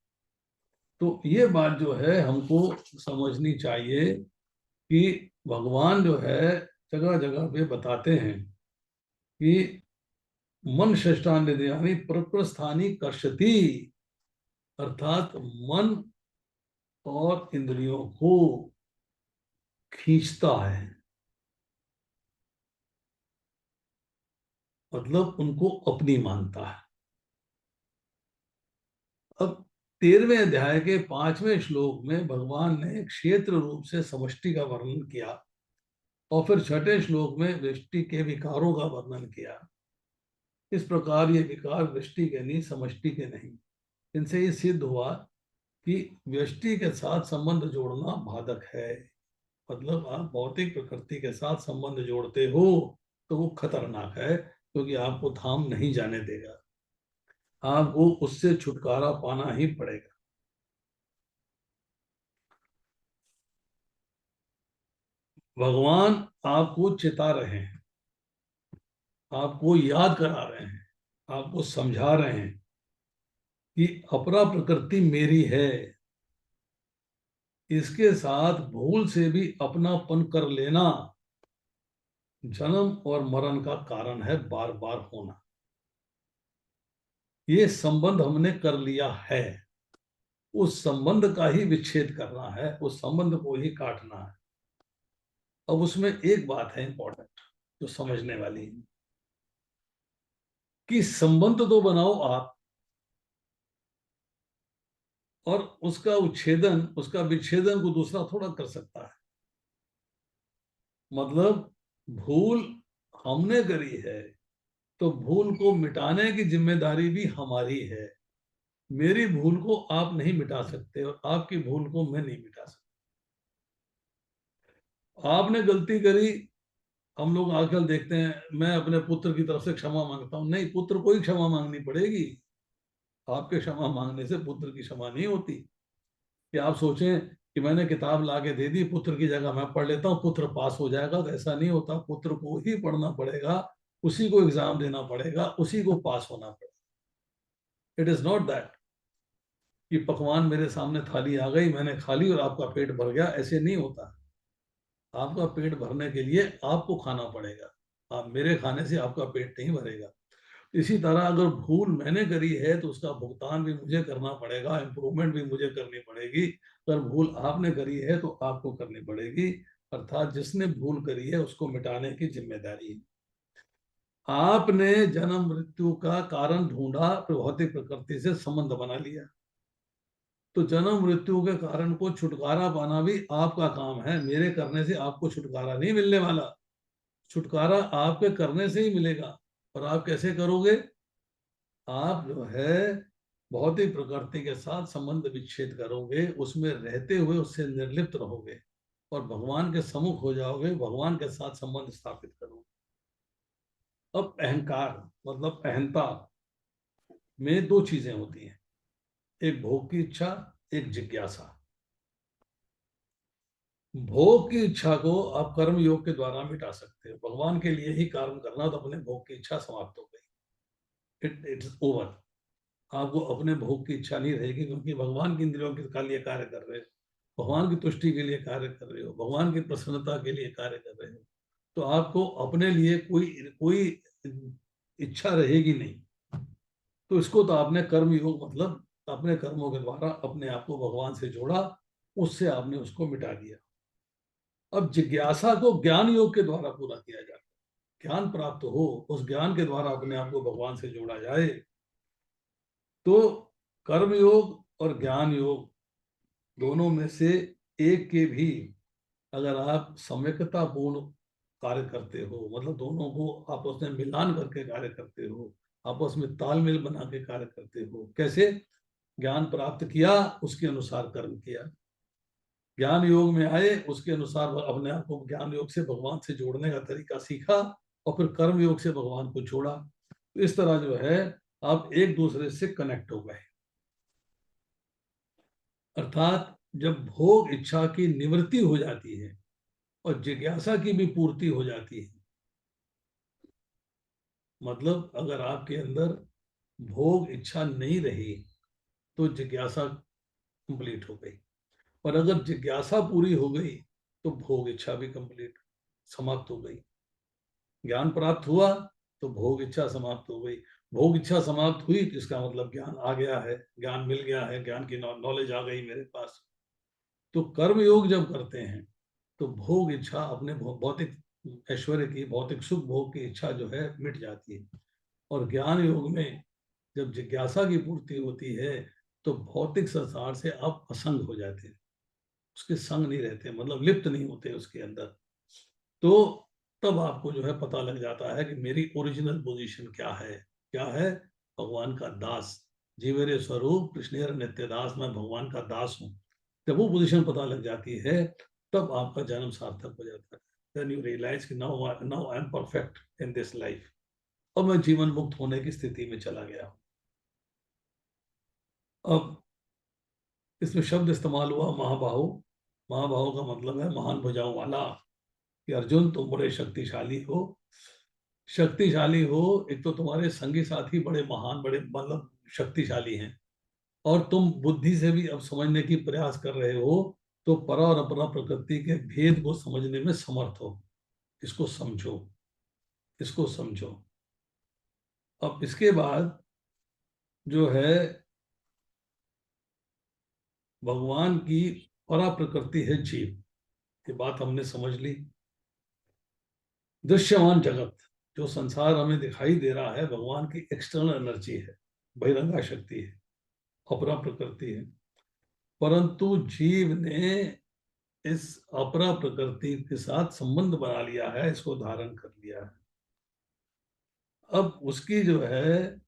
तो ये बात जो है हमको समझनी चाहिए कि भगवान जो है जगह जगह पे बताते हैं कि मन षष्ठानि इंद्रियानि प्रप्रस्थानि कर्षति, अर्थात मन और इंद्रियों को खींचता है, मतलब उनको अपनी मानता है। अब 13वें अध्याय के 5वें श्लोक में भगवान ने क्षेत्र रूप से समष्टि का वर्णन किया और फिर 6ठे श्लोक में वृष्टि के विकारों का वर्णन किया। इस प्रकार ये विकार वृष्टि के नहीं, समष्टि के नहीं। इनसे ये सिद्ध हुआ कि व्यष्टि के साथ संबंध जोड़ना बाधक है, मतलब आप भौतिक प्रकृति के साथ संबंध जोड़ते हो तो वो खतरनाक है, क्योंकि आपको धाम नहीं जाने देगा, आपको उससे छुटकारा पाना ही पड़ेगा। भगवान आपको चिता रहे हैं, आपको याद करा रहे हैं, आपको समझा रहे हैं कि अपरा प्रकृति मेरी है, इसके साथ भूल से भी अपनापन कर लेना जन्म और मरण का कारण है, बार बार होना। ये संबंध हमने कर लिया है, उस संबंध का ही विच्छेद करना है, उस संबंध को ही काटना है। अब उसमें एक बात है इंपॉर्टेंट जो समझने वाली है कि संबंध तो बनाओ आप, और उसका उच्छेदन, उसका विच्छेदन को दूसरा थोड़ा कर सकता है। मतलब भूल हमने करी है तो भूल को मिटाने की जिम्मेदारी भी हमारी है। मेरी भूल को आप नहीं मिटा सकते और आपकी भूल को मैं नहीं मिटा सकता। आपने गलती करी, हम लोग आजकल देखते हैं, मैं अपने पुत्र की तरफ से क्षमा मांगता हूं। नहीं, पुत्र को ही क्षमा मांगनी पड़ेगी। आपके क्षमा मांगने से पुत्र की क्षमा नहीं होती। कि आप सोचें कि मैंने किताब ला के दे दी, पुत्र की जगह मैं पढ़ लेता हूँ, पुत्र पास हो जाएगा, तो ऐसा नहीं होता। पुत्र को ही पढ़ना पड़ेगा, उसी को एग्जाम देना पड़ेगा, उसी को पास होना पड़ेगा। इट इज नॉट दैट कि पकवान मेरे सामने थाली आ गई, मैंने खा ली और आपका पेट भर गया। ऐसे नहीं होता। आपका पेट भरने के लिए आपको खाना पड़ेगा। आप मेरे खाने से आपका पेट नहीं भरेगा। इसी तरह अगर भूल मैंने करी है तो उसका भुगतान भी मुझे करना पड़ेगा, इम्प्रूवमेंट भी मुझे करनी पड़ेगी। अगर भूल आपने करी है तो आपको करनी पड़ेगी। अर्थात जिसने भूल करी है उसको मिटाने की जिम्मेदारी है। आपने जन्म मृत्यु का कारण ढूंढा, भौतिक प्रकृति से संबंध बना लिया, तो जन्म मृत्यु के कारण को छुटकारा पाना भी आपका काम है। मेरे करने से आपको छुटकारा नहीं मिलने वाला। छुटकारा आपके करने से ही मिलेगा। और आप कैसे करोगे? आप जो है भौतिक प्रकृति के साथ संबंध विच्छेद करोगे, उसमें रहते हुए उससे निर्लिप्त रहोगे और भगवान के सम्मुख हो जाओगे, भगवान के साथ संबंध स्थापित करोगे। अब अहंकार मतलब अहंता में दो चीजें होती हैं, एक भोग की इच्छा, एक जिज्ञासा। भोग की इच्छा को आप कर्म योग के द्वारा मिटा सकते हो। भगवान के लिए ही कर्म करना, तो अपने भोग की इच्छा समाप्त हो गई। It's over. आपको अपने भोग की इच्छा नहीं रहेगी, क्योंकि भगवान की इंद्रियों के लिए कार्य कर रहे हो, भगवान की तुष्टि के लिए कार्य कर रहे हो, भगवान की प्रसन्नता के लिए कार्य कर रहे हो। तो आपको अपने लिए कोई कोई इच्छा रहेगी नहीं। तो इसको तो आपने कर्म योग मतलब अपने कर्मों के द्वारा अपने आप को भगवान से जोड़ा, उससे आपने उसको मिटा दिया। अब जिज्ञासा को ज्ञान योग के द्वारा पूरा किया जाता है। ज्ञान प्राप्त हो, उस ज्ञान के द्वारा अपने आप को भगवान से जोड़ा जाए। तो कर्म योग और ज्ञान योग दोनों में से एक के भी अगर आप सम्यकता पूर्ण कार्य करते हो, मतलब दोनों को आपस में मिलान करके कार्य करते हो, आपस में तालमेल बना के कार्य करते हो। कैसे? ज्ञान प्राप्त किया, उसके अनुसार कर्म किया। ज्ञान योग में आए, उसके अनुसार अपने आप को ज्ञान योग से भगवान से जोड़ने का तरीका सीखा, और फिर कर्म योग से भगवान को जोड़ा। तो इस तरह जो है आप एक दूसरे से कनेक्ट हो गए। अर्थात जब भोग इच्छा की निवृत्ति हो जाती है और जिज्ञासा की भी पूर्ति हो जाती है, मतलब अगर आपके अंदर भोग इच्छा नहीं रही तो जिज्ञासा कंप्लीट हो गई, और अगर जिज्ञासा पूरी हो गई तो भोग इच्छा भी कंप्लीट समाप्त हो गई। ज्ञान प्राप्त हुआ तो भोग इच्छा समाप्त हो गई। भोग इच्छा समाप्त हुई तो इसका मतलब ज्ञान आ गया है, ज्ञान मिल गया है, ज्ञान की नॉलेज आ गई मेरे पास। तो कर्म योग जब करते हैं तो भोग इच्छा, अपने भौतिक ऐश्वर्य की, भौतिक सुख भोग की इच्छा जो है मिट जाती है। और ज्ञान योग में जब जिज्ञासा की पूर्ति होती है तो भौतिक संसार से आप असंग हो जाते हैं, उसके संग नहीं रहते, मतलब लिप्त नहीं होते उसके अंदर। तो तब आपको जो है पता लग जाता है कि मेरी ओरिजिनल पोजीशन क्या है। क्या है? भगवान का दास। जीवेरे स्वरूप कृष्णेर नित्य दास, मैं भगवान का दास हूँ। जब वो पोजीशन पता लग जाती है तब आपका जन्म सार्थक हो जाता है। Then you realize कि now I am perfect in this life। अब मैं जीवन मुक्त होने की स्थिति में चला गया हूँ। अब इसमें शब्द इस्तेमाल हुआ महाबाहु। महाबाहु का मतलब है महान भुजाओं वाला, कि अर्जुन तुम बड़े शक्तिशाली हो। शक्तिशाली हो, एक तो तुम्हारे संगी साथी बड़े महान, बड़े मतलब शक्तिशाली हैं, और तुम बुद्धि से भी अब समझने की प्रयास कर रहे हो तो परा और अपरा प्रकृति के भेद को समझने में समर्थ हो। इसको समझो, इसको समझो। अब इसके बाद जो है भगवान की परा प्रकृति है जीव, ये बात हमने समझ ली। दृश्यमान जगत, जो संसार हमें दिखाई दे रहा है, भगवान की एक्सटर्नल एनर्जी है, बहिरंगा शक्ति है, अपरा प्रकृति है। परंतु जीव ने इस अपरा प्रकृति के साथ संबंध बना लिया है, इसको धारण कर लिया है। अब उसकी जो है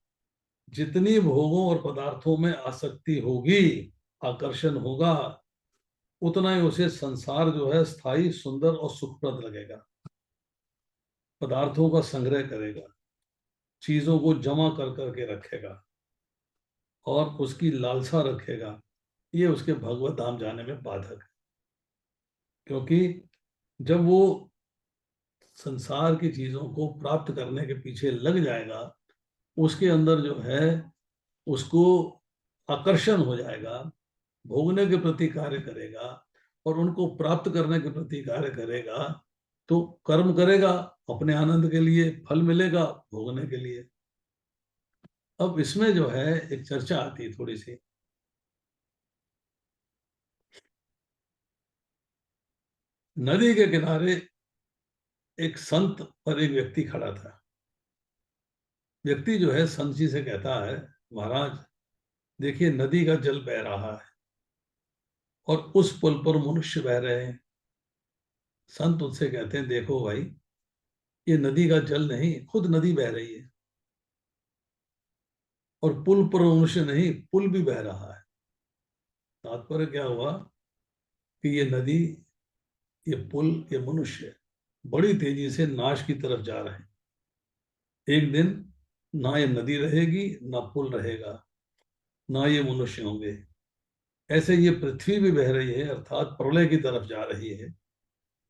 जितनी भोगों और पदार्थों में आसक्ति होगी, आकर्षण होगा, उतना ही उसे संसार जो है स्थायी, सुंदर और सुखप्रद लगेगा। पदार्थों का संग्रह करेगा, चीजों को जमा कर करके रखेगा और उसकी लालसा रखेगा। ये उसके भगवत धाम जाने में बाधक है, क्योंकि जब वो संसार की चीजों को प्राप्त करने के पीछे लग जाएगा, उसके अंदर जो है उसको आकर्षण हो जाएगा, भोगने के प्रति कार्य करेगा और उनको प्राप्त करने के प्रति कार्य करेगा, तो कर्म करेगा अपने आनंद के लिए, फल मिलेगा भोगने के लिए। अब इसमें जो है एक चर्चा आती है थोड़ी सी। नदी के किनारे एक संत पर एक व्यक्ति खड़ा था। व्यक्ति जो है संत जी से कहता है, महाराज देखिए नदी का जल बह रहा है और उस पुल पर मनुष्य बह रहे हैं। संत उससे कहते हैं, देखो भाई, ये नदी का जल नहीं, खुद नदी बह रही है, और पुल पर मनुष्य नहीं, पुल भी बह रहा है। तात्पर्य क्या हुआ कि ये नदी, ये पुल, ये मनुष्य बड़ी तेजी से नाश की तरफ जा रहे हैं। एक दिन ना ये नदी रहेगी, ना पुल रहेगा, ना ये मनुष्य होंगे। ऐसे ये पृथ्वी भी बह रही है, अर्थात प्रलय की तरफ जा रही है।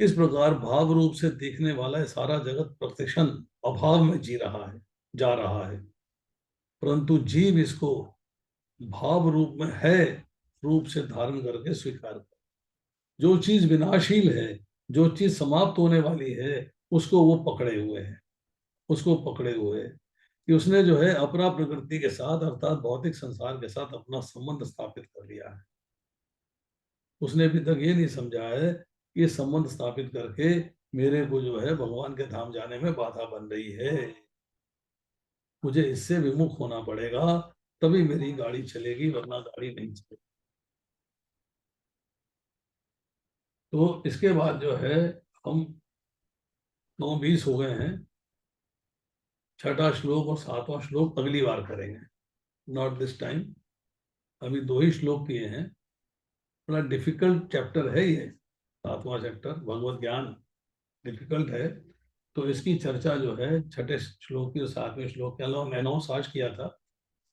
इस प्रकार भाव रूप से देखने वाला है सारा जगत प्रतिक्षण अभाव में जी रहा है, जा रहा है। परंतु जीव इसको भाव रूप में है रूप से धारण करके स्वीकार कर। जो चीज विनाशील है, जो चीज समाप्त होने वाली है, उसको वो पकड़े हुए है, उसको पकड़े हुए है कि उसने जो है अपरा प्रकृति के साथ, अर्थात भौतिक संसार के साथ अपना संबंध स्थापित कर लिया है। उसने अभी तक ये नहीं समझा है कि ये संबंध स्थापित करके मेरे को जो है भगवान के धाम जाने में बाधा बन रही है। मुझे इससे विमुख होना पड़ेगा, तभी मेरी गाड़ी चलेगी, वरना गाड़ी नहीं चलेगी। तो इसके बाद जो है हम 9:20 हो गए हैं। 6वां श्लोक और 7वां श्लोक अगली बार करेंगे, नॉट दिस टाइम। अभी 2 ही श्लोक किए हैं। बड़ा डिफिकल्ट चैप्टर है ये, 7वां चैप्टर भगवत ज्ञान डिफिकल्ट है। तो इसकी चर्चा जो है 6ठे श्लोक की और 7वें श्लोक के अलावा मैंने आज किया था,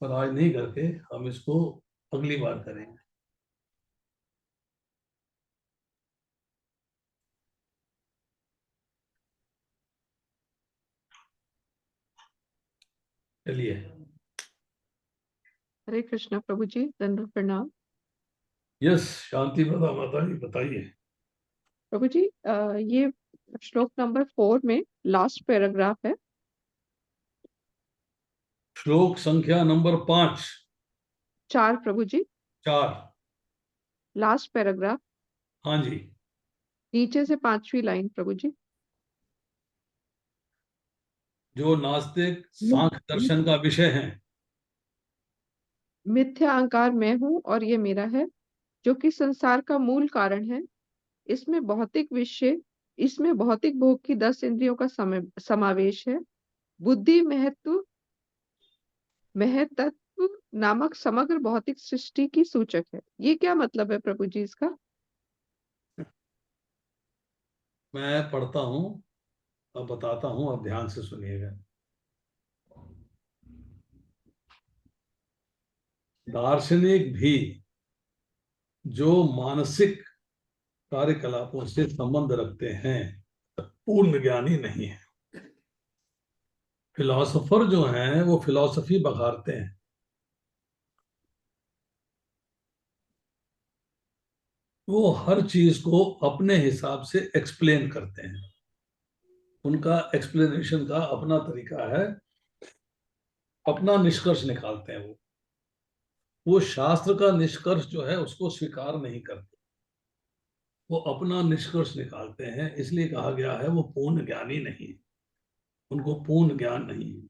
पर आज नहीं करके हम इसको अगली बार करेंगे। चलिए। हरे कृष्णा प्रभु जी, दंडवत प्रणाम। यस, शांति प्रदा माता जी बताइए। प्रभु जी, ये श्लोक नंबर 4 में लास्ट पैराग्राफ है। श्लोक संख्या नंबर 5। 4 प्रभु जी, 4। लास्ट पैराग्राफ, हाँ जी। नीचे से 5वीं लाइन प्रभु जी। जो नास्तिक सांख्य दर्शन का विषय है। मिथ्या अहंकार मैं हूँ और ये मेरा है, जो कि संसार का मूल कारण है। इसमें भौतिक भोग की 10 इंद्रियों का समावेश है। बुद्धि महतत्व नामक समग्र भौतिक सृष्टि की सूचक है। ये क्या मतलब है प्रभु जी इसका? मैं पढ़ता हूँ, अब बताता हूँ, अब ध्यान से सुनिएगा। दार्शनिक भी जो मानसिक कार्यकलापों से संबंध रखते हैं पूर्ण ज्ञानी नहीं है। फिलॉसफर जो हैं वो फिलॉसफी बघारते हैं, वो हर चीज को अपने हिसाब से एक्सप्लेन करते हैं, उनका एक्सप्लेनेशन का अपना तरीका है, अपना निष्कर्ष निकालते हैं। वो शास्त्र का निष्कर्ष जो है उसको स्वीकार नहीं करते, वो अपना निष्कर्ष निकालते हैं। इसलिए कहा गया है वो पूर्ण ज्ञानी नहीं, उनको पूर्ण ज्ञान नहीं है,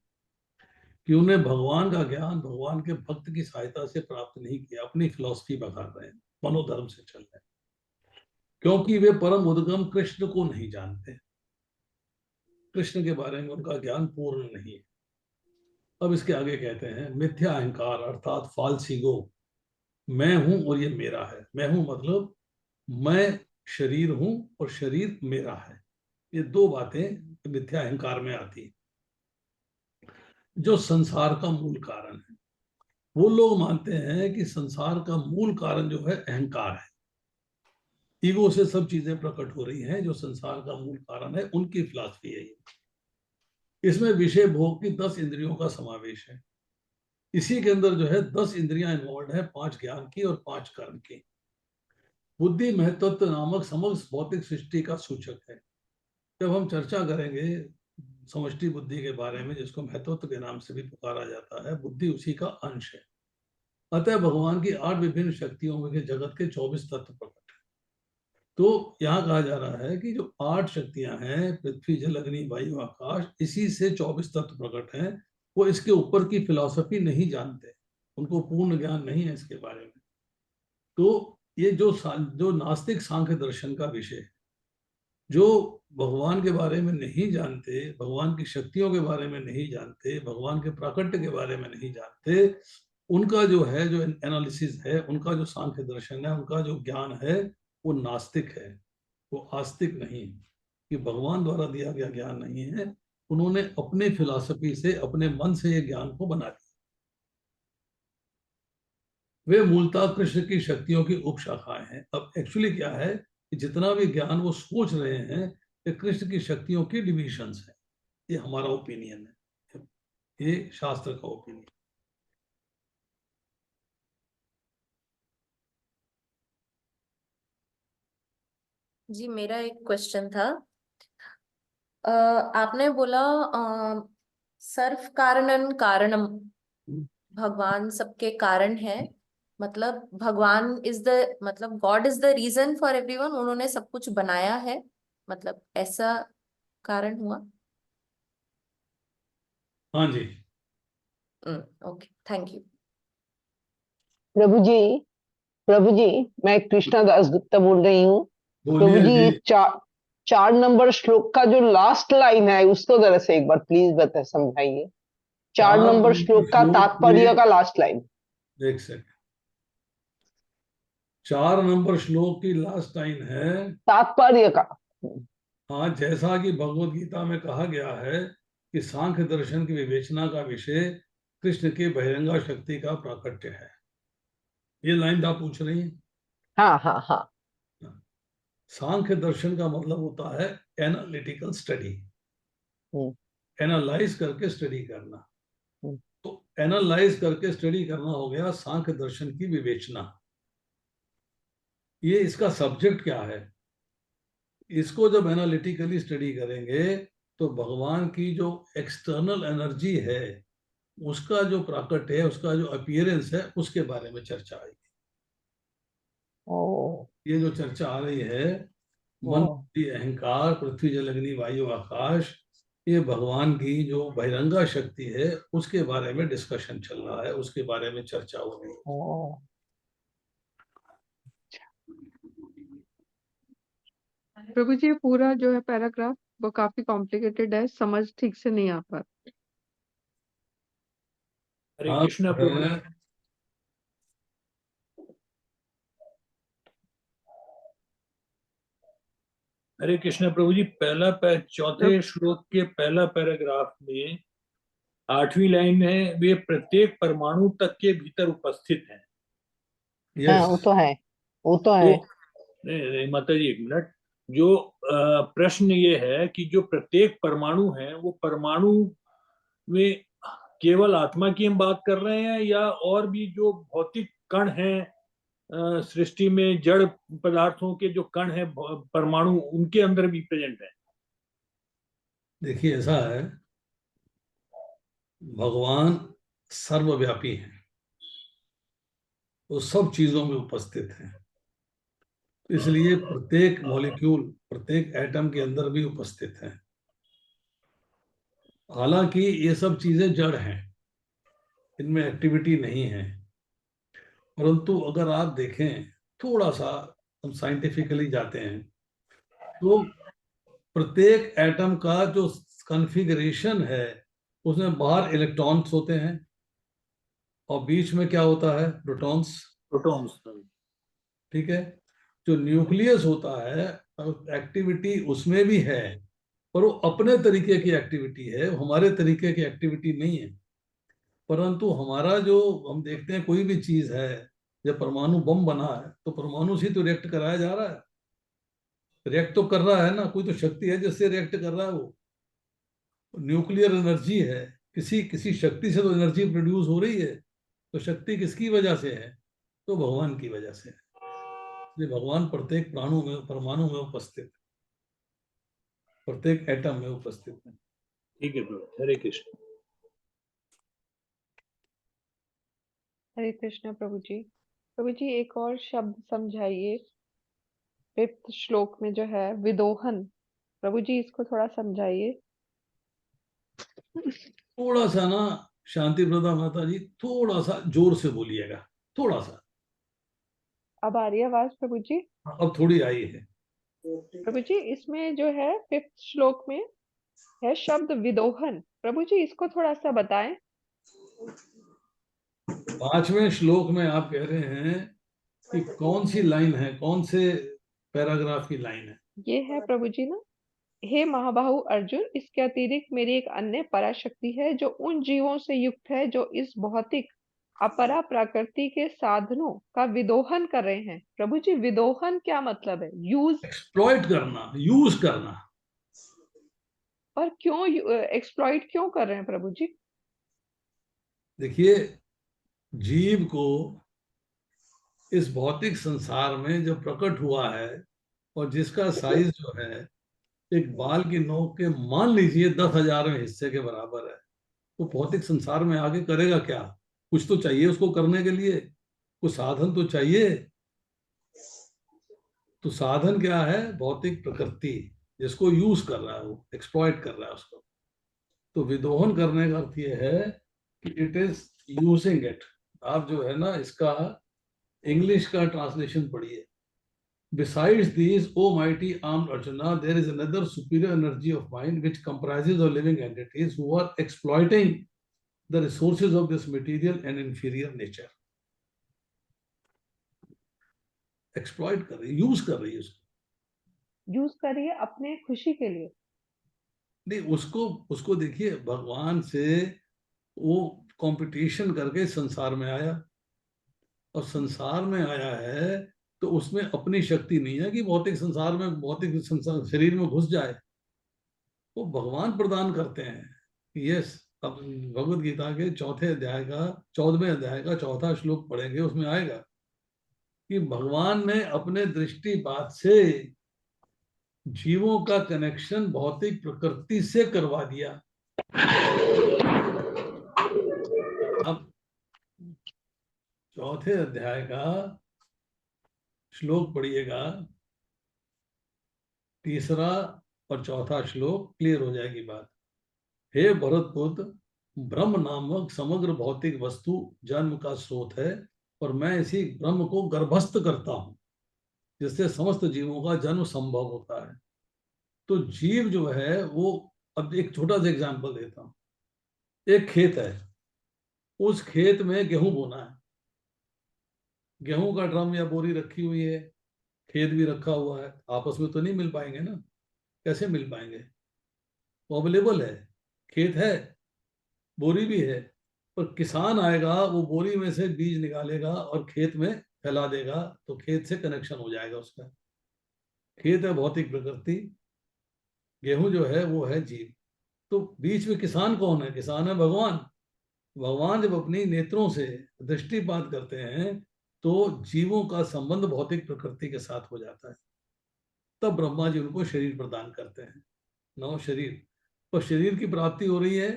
कि उन्हें भगवान का ज्ञान भगवान के भक्त की सहायता से प्राप्त नहीं किया, अपनी फिलॉसफी बता रहे हैं, मनोधर्म से चल रहे हैं, क्योंकि वे परम उद्गम कृष्ण को नहीं जानते, कृष्ण के बारे में उनका ज्ञान पूर्ण नहीं है। अब इसके आगे कहते हैं मिथ्या अहंकार अर्थात फाल्स ईगो, मैं हूं और ये मेरा है। मैं हूं मतलब मैं शरीर हूं और शरीर मेरा है, ये दो बातें मिथ्या अहंकार में आती है। जो संसार का मूल कारण है, वो लोग मानते हैं कि संसार का मूल कारण जो है अहंकार है, ईगो से सब चीजें प्रकट हो रही हैं, जो संसार का मूल कारण है उनकी फिलॉसफी है ये। इसमें विषय भोग की 10 इंद्रियों का समावेश है, इसी के अंदर जो है 10 इंद्रियां इन्वॉल्व है, 5 ज्ञान की और 5 कर्म की। बुद्धि महत्त्व नामक समग्र भौतिक सृष्टि का सूचक है। जब हम चर्चा करेंगे समष्टि बुद्धि के बारे में, जिसको महत्त्व के नाम से भी पुकारा जाता है, बुद्धि उसी का अंश है। अतः भगवान की 8 विभिन्न शक्तियों में जगत के 24 तत्व प्रकट है। तो यहाँ कहा जा रहा है कि जो 8 शक्तियां हैं, पृथ्वी जल अग्नि वायु आकाश, इसी से 24 तत्व प्रकट हैं। वो इसके ऊपर की फिलॉसफी नहीं जानते, उनको पूर्ण ज्ञान नहीं है इसके बारे में। तो ये जो नास्तिक सांख्य दर्शन का विषय है, जो भगवान के बारे में नहीं जानते, भगवान की शक्तियों के बारे में नहीं जानते, भगवान के प्राकट्य के बारे में नहीं जानते, उनका जो है जो एनालिसिस है, उनका जो सांख्य दर्शन है, उनका जो ज्ञान है, वो नास्तिक है, वो आस्तिक नहीं है, कि भगवान द्वारा दिया गया ज्ञान नहीं है। उन्होंने अपने फिलॉसफी से, अपने मन से ये ज्ञान को बना दिया। वे मूलतः कृष्ण की शक्तियों की उपशाखाएं हैं। अब एक्चुअली क्या है कि जितना भी ज्ञान वो सोच रहे हैं कि कृष्ण की शक्तियों की डिविजन्स है, ये हमारा ओपिनियन है, ये शास्त्र का ओपिनियन। जी मेरा एक क्वेश्चन था। आपने बोला सर्व कारणन कारणम, भगवान सबके कारण है, मतलब भगवान इज द, मतलब God is the reason for everyone, उन्होंने सब कुछ बनाया है, मतलब ऐसा कारण हुआ? हाँ जी। Okay, thank you. Prabhu ji, Prabhu ji, मैं कृष्णा दास गुप्ता बोल रही हूँ। प्रभु बोलिए जी, जी। ये 4 नंबर श्लोक का जो लास्ट लाइन है उसको जरा से एक बार प्लीज बता समझाइए। 4 नंबर श्लोक का तात्पर्य का लास्ट लाइन। एक सेकंड, 4 नंबर श्लोक की लास्ट लाइन है तात्पर्य का। हाँ, जैसा कि भगवत गीता में कहा गया है कि सांख्य दर्शन की विवेचना का विषय कृष्ण के बहिरंगा शक्ति का प्राकट्य है, ये लाइन आप पूछ रही हैं। हाँ हाँ हाँ। सांख्य दर्शन का मतलब होता है एनालिटिकल स्टडी, हम्म, एनालाइज करके स्टडी करना। हम्म। तो एनालाइज करके स्टडी करना हो गया सांख्य दर्शन की विवेचना। ये इसका सब्जेक्ट क्या है, इसको जब एनालिटिकली स्टडी करेंगे तो भगवान की जो एक्सटर्नल एनर्जी है, उसका जो प्राकट है, उसका जो अपीयरेंस है, उसके बारे में चर्चा आएगी। ओ, ये जो चर्चा आ रही है, मन ओ, बुद्धि अहंकार पृथ्वी जल अग्नि वायु आकाश, ये भगवान की जो बहिरंगा शक्ति है उसके बारे में डिस्कशन चल रहा है, उसके बारे में चर्चा हो रही है। ओ। प्रभु जी, पूरा जो है पैराग्राफ वो काफी कॉम्प्लिकेटेड है, समझ ठीक से नहीं आ पा। हरे हाँ, कृष्ण प्रभु। हरे कृष्ण प्रभु जी, चौथे श्लोक के पहला पैराग्राफ में 8वीं लाइन है, वे प्रत्येक परमाणु तक के भीतर उपस्थित हैं। हाँ, वो तो है, वो तो है। नहीं माता जी, एक मिनट। जो प्रश्न ये है कि जो प्रत्येक परमाणु है, वो परमाणु में केवल आत्मा की हम बात कर रहे हैं या और भी जो भौतिक कण हैं सृष्टि में जड़ पदार्थों के जो कण है परमाणु उनके अंदर भी प्रेजेंट है? देखिए ऐसा है, भगवान सर्वव्यापी है, वो सब चीजों में उपस्थित है, इसलिए प्रत्येक मॉलिक्यूल, प्रत्येक एटम के अंदर भी उपस्थित है। हालांकि ये सब चीजें जड़ हैं, इनमें एक्टिविटी नहीं है, परंतु अगर आप देखें थोड़ा सा, हम साइंटिफिकली जाते हैं, तो प्रत्येक एटम का जो कॉन्फ़िगरेशन है उसमें बाहर इलेक्ट्रॉन्स होते हैं और बीच में क्या होता है, प्रोटॉन्स। प्रोटॉन्स, ठीक है। जो न्यूक्लियस होता है, एक्टिविटी उसमें भी है, पर वो अपने तरीके की एक्टिविटी है, हमारे तरीके की एक्टिविटी नहीं है। परंतु हमारा जो हम देखते हैं कोई भी चीज है, जब परमाणु बम बना है तो परमाणु से तो रिएक्ट कराया जा रहा है, रिएक्ट तो कर रहा है ना, कोई तो शक्ति है जिससे रिएक्ट कर रहा है। वो न्यूक्लियर एनर्जी है, किसी किसी शक्ति से तो एनर्जी प्रोड्यूस हो रही है, तो शक्ति किसकी वजह से है, तो भगवान की वजह से है। भगवान प्रत्येक प्राणु में, परमाणु में उपस्थित, प्रत्येक एटम में उपस्थित है। ठीक है प्रभु, हरे कृष्ण। हरे कृष्ण प्रभु जी। प्रभु जी एक और शब्द समझाइए 5th श्लोक में जो है विदोहन, प्रभु जी इसको थोड़ा समझाइए। थोड़ा सा ना शांति प्रदा माता जी, थोड़ा सा जोर से बोलिएगा, थोड़ा सा। अब आ रही है आवाज प्रभु जी? अब थोड़ी आई है। प्रभु जी इसमें जो है 5th श्लोक में है शब्द विदोहन, प्रभु जी इसको थोड़ा सा बताएं। 5वें श्लोक में आप कह रहे हैं कि कौन सी लाइन है, कौन से पैराग्राफ की लाइन है? ये है प्रभु जी ना, हे महाबाहु अर्जुन, इसके अतिरिक्त मेरी एक अन्य पराशक्ति है जो उन जीवों से युक्त है जो इस भौतिक अपरा प्रकृति के साधनों का विदोहन कर रहे हैं। प्रभु जी विदोहन क्या मतलब है? यूज, एक्सप्लॉइट करना, यूज करना। और क्यों एक्सप्लॉइट क्यों कर रहे हैं प्रभु जी? देखिए, जीव को इस भौतिक संसार में जो प्रकट हुआ है और जिसका साइज जो है एक बाल की नोक के मान लीजिए 10,000वें हिस्से के बराबर है, तो भौतिक संसार में आगे करेगा क्या? कुछ तो चाहिए उसको करने के लिए, कुछ साधन तो चाहिए। तो साधन क्या है? भौतिक प्रकृति, जिसको यूज कर रहा है, वो एक्सप्लॉइट कर रहा है उसको। तो विदोहन करने का अर्थ ये है कि इट इज यूजिंग इट। आप जो है ना, इसका इंग्लिश का ट्रांसलेशन पढ़िए। Besides these, O mighty armed Arjuna, there is another superior energy of mind which comprises of living entities who are exploiting the resources of this material and inferior nature. Exploit कर रही है, use कर रही है उसको। Use करिए अपने खुशी के लिए। नहीं, उसको देखिए, भगवान से वो कंपटीशन करके संसार में आया, और संसार में आया है तो उसमें अपनी शक्ति नहीं है कि भौतिक संसार में, भौतिक संसार शरीर में घुस जाए। वो भगवान प्रदान करते हैं। यस, अब भगवत गीता के 14वें अध्याय का 4था श्लोक पढ़ेंगे, उसमें आएगा कि भगवान ने अपने दृष्टिपात से जीवों का कनेक्शन भौतिक प्रकृति से करवा दिया। अब 4थे अध्याय का श्लोक पढ़िएगा, 3रा और 4था श्लोक, क्लियर हो जाएगी बात। हे भरतपुत्र, ब्रह्म नामक समग्र भौतिक वस्तु जन्म का स्रोत है, और मैं इसी ब्रह्म को गर्भस्थ करता हूं, जिससे समस्त जीवों का जन्म संभव होता है। तो जीव जो है वो, अब एक छोटा सा एग्जांपल देता हूं। एक खेत है, उस खेत में गेहूं बोना है, गेहूं का ड्रम या बोरी रखी हुई है, खेत भी रखा हुआ है, आपस में तो नहीं मिल पाएंगे ना, कैसे मिल पाएंगे? वो अवेलेबल है, खेत है, बोरी भी है, पर किसान आएगा, वो बोरी में से बीज निकालेगा और खेत में फैला देगा, तो खेत से कनेक्शन हो जाएगा उसका। खेत है भौतिक प्रकृति, गेहूं जो है वो है जीव। तो बीच में किसान कौन है? किसान है भगवान। भगवान जब अपनी नेत्रों से दृष्टिपात करते हैं तो जीवों का संबंध भौतिक प्रकृति के साथ हो जाता है, तब ब्रह्मा जी उनको शरीर प्रदान करते हैं, नौ शरीर। तो शरीर की प्राप्ति हो रही है,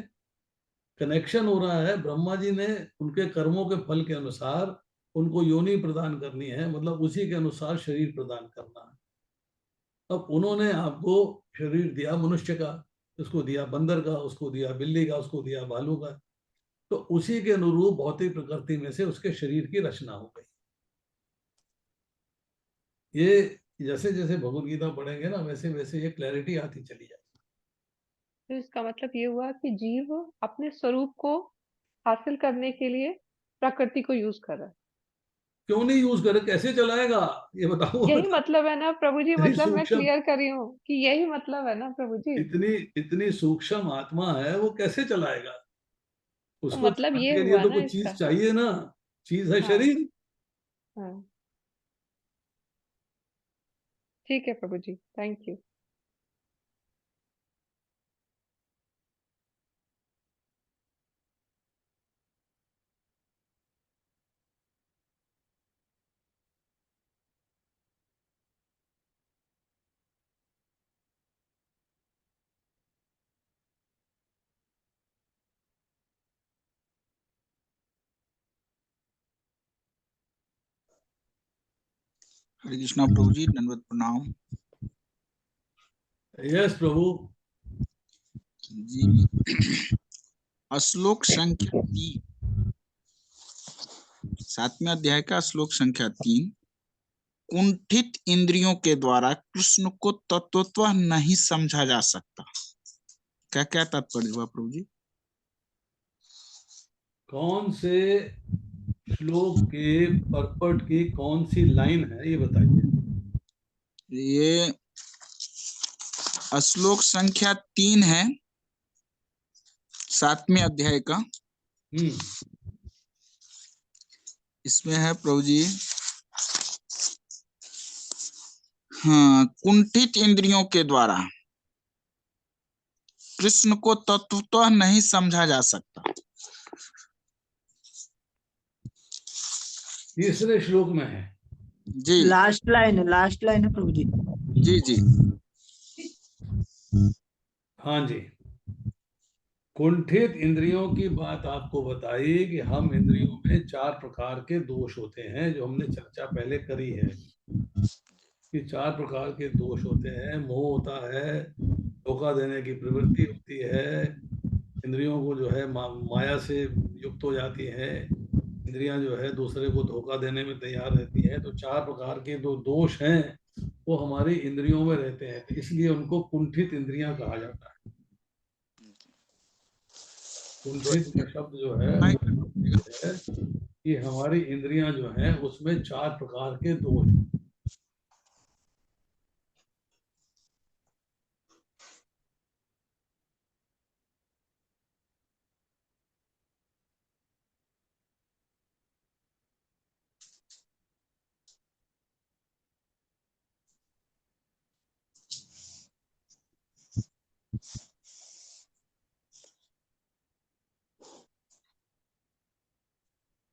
कनेक्शन हो रहा है, ब्रह्मा जी ने उनके कर्मों के फल के अनुसार उनको योनि प्रदान करनी है, मतलब उसी के अनुसार शरीर प्रदान करना है। अब उन्होंने आपको शरीर दिया मनुष्य का, उसको दिया बंदर का, उसको दिया बिल्ली का, उसको दिया भालू का, तो उसी के अनुरूप भौतिक प्रकृति में से उसके शरीर की रचना हो गई। ये जैसे जैसे भगवद गीता पढ़ेंगे ना, वैसे वैसे ये क्लैरिटी आती चली जाएगी। तो इसका मतलब ये हुआ कि जीव अपने स्वरूप को हासिल करने के लिए प्रकृति को यूज कर रहा है। क्यों नहीं यूज करे, कैसे चलाएगा ये बताओ। यही मतलब है ना प्रभु जी, इतनी मतलब मैं सूक्ष्म, क्लियर कर रही हूँ कि यही मतलब है ना प्रभु जी। इतनी इतनी सूक्ष्म आत्मा है, वो कैसे चलाएगा? तो उसको मतलब ये चलाने के लिए हुआ तो ना कुछ इसका। चीज चाहिए ना, चीज है हाँ शरीर। हाँ, ठीक है प्रभु जी, थैंक यू। हरे कृष्णा प्रभु जी, दंडवत प्रणाम यस प्रभु जी। श्लोक संख्या 3, 7वें अध्याय का श्लोक संख्या 3। कुंठित इंद्रियों के द्वारा कृष्ण को तत्वतः नहीं समझा जा सकता। क्या क्या तात्पर्य हुआ प्रभु जी? कौन से श्लोक के परपट की कौन सी लाइन है ये बताइए। ये श्लोक संख्या 3 है, 7वें अध्याय का। इसमें है प्रभु जी, हाँ, कुंठित इंद्रियों के द्वारा कृष्ण को तत्वतः नहीं समझा जा सकता। तीसरे श्लोक में है जी, लास्ट लाइन है प्रभु जी। जी जी, हाँ जी। कुंठित इंद्रियों की बात आपको बताई कि हम इंद्रियों में 4 प्रकार के दोष होते हैं, जो हमने चर्चा पहले करी है कि 4 प्रकार के दोष होते हैं। मोह होता है, धोखा देने की प्रवृत्ति होती है, इंद्रियों को जो है माया से युक्त हो जाती है, इंद्रियां जो है दूसरे को धोखा देने में तैयार रहती हैं। तो 4 प्रकार के जो दोष हैं वो हमारी इंद्रियों में रहते हैं, तो इसलिए उनको कुंठित इंद्रियां कहा जाता है। कुंठित का शब्द जो है वो है कि हमारी इंद्रियां जो हैं उसमें 4 प्रकार के दोष।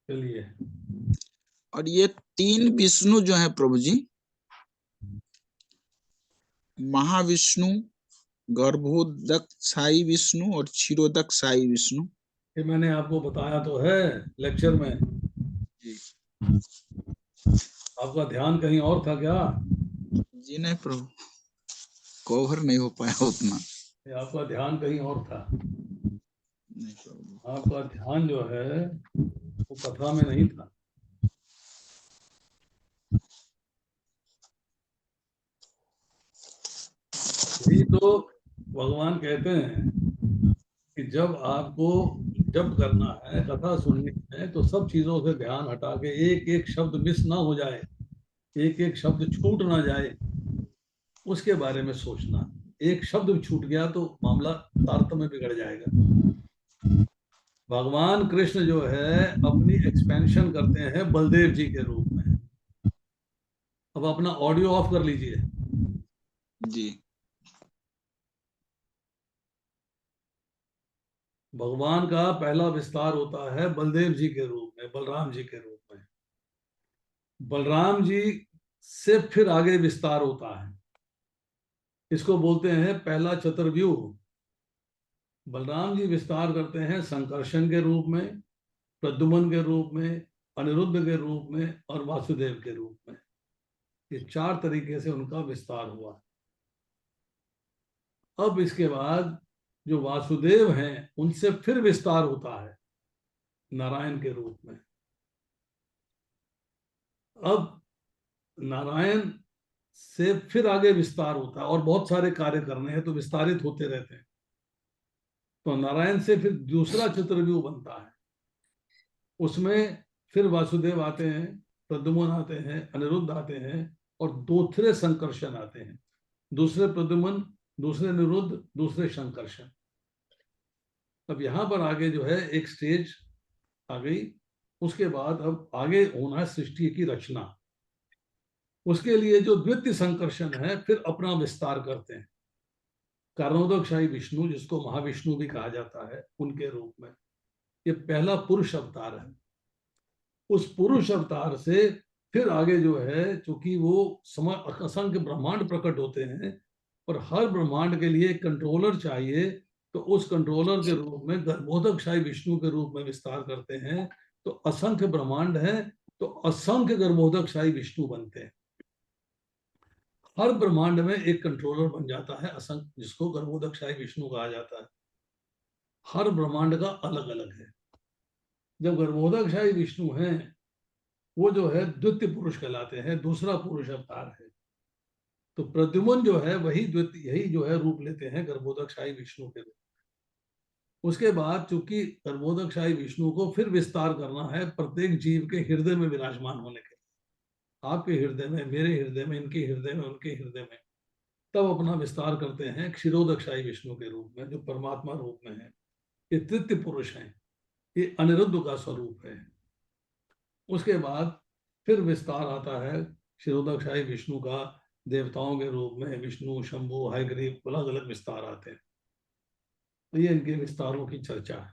चलिए, और ये 3 विष्णु जो है प्रभु जी, महाविष्णु, गर्भोदक साई विष्णु और क्षीरोदक साई विष्णु, ये मैंने आपको बताया तो है लेक्चर में। आपका ध्यान कहीं और था क्या? जी नहीं प्रभु, कवर नहीं हो पाया उतना। आपका ध्यान कहीं और था। नहीं प्रभु, आपका ध्यान जो है वो कथा में नहीं था। यही तो भगवान कहते हैं कि जब आपको जब करना है, कथा सुननी है, तो सब चीजों से ध्यान हटा के एक एक शब्द मिस ना हो जाए, एक एक शब्द छूट ना जाए, उसके बारे में सोचना। एक शब्द भी छूट गया तो मामला तारतम्य बिगड़ जाएगा। भगवान कृष्ण जो है अपनी एक्सपेंशन करते हैं बलदेव जी के रूप में। अब अपना ऑडियो ऑफ कर लीजिए। जी भगवान का पहला विस्तार होता है बलदेव जी के रूप में, बलराम जी के रूप में। बलराम जी से फिर आगे विस्तार होता है, इसको बोलते हैं पहला चतुर्व्यूह। बलराम जी विस्तार करते हैं संकर्षण के रूप में, प्रद्युम्न के रूप में, अनिरुद्ध के रूप में और वासुदेव के रूप में। ये 4 तरीके से उनका विस्तार हुआ। अब इसके बाद जो वासुदेव हैं उनसे फिर विस्तार होता है नारायण के रूप में। अब नारायण से फिर आगे विस्तार होता है और बहुत सारे कार्य करने हैं तो विस्तारित होते रहते हैं। तो नारायण से फिर दूसरा चतुर्व्यूह बनता है, उसमें फिर वासुदेव आते हैं, प्रद्युम्न आते हैं, अनिरुद्ध आते हैं और दूसरे संकर्षण आते हैं। दूसरे प्रद्युम्न, दूसरे अनिरुद्ध, दूसरे संकर्षण। अब यहां पर आगे जो है एक स्टेज आ गई। उसके बाद अब आगे होना है सृष्टि की रचना। उसके लिए जो द्वितीय संकर्षण है फिर अपना विस्तार करते हैं। कारणोदकशाही विष्णु, जिसको महाविष्णु भी कहा जाता है, उनके रूप में ये पहला पुरुष अवतार है। उस पुरुष अवतार से फिर आगे जो है, चूंकि वो असंख्य ब्रह्मांड प्रकट होते हैं और हर ब्रह्मांड के लिए एक कंट्रोलर चाहिए, तो उस कंट्रोलर के रूप में गर्भोदकशाही विष्णु के रूप में विस्तार करते हैं। तो असंख्य ब्रह्मांड है तो असंख्य गर्भोदकशाही विष्णु बनते हैं। हर ब्रह्मांड में एक कंट्रोलर बन जाता है असंख्य, जिसको गर्भोदकशाही विष्णु कहा जाता है। हर ब्रह्मांड का अलग अलग है। जब गर्भोदकशाही विष्णु हैं, वो जो है द्वितीय पुरुष कहलाते हैं, दूसरा पुरुष अवतार है। तो प्रद्युम्न जो है वही द्वितीय, यही जो है रूप लेते हैं गर्भोदकशाही विष्णु के रूप। उसके बाद चूंकि गर्भोदकशाही विष्णु को फिर विस्तार करना है प्रत्येक जीव के हृदय में विराजमान होने के, आपके हृदय में, मेरे हृदय में, इनके हृदय में, उनके हृदय में, तब अपना विस्तार करते हैं क्षीरोदकशाही विष्णु के रूप में, जो परमात्मा रूप में है। ये तृतीय पुरुष हैं, ये अनिरुद्ध का स्वरूप है। उसके बाद फिर विस्तार आता है क्षीरोदकशाही विष्णु का देवताओं के रूप में। विष्णु, शंभु, हयग्रीव, अलग अलग विस्तार आते हैं। तो ये इनके विस्तारों की चर्चा है।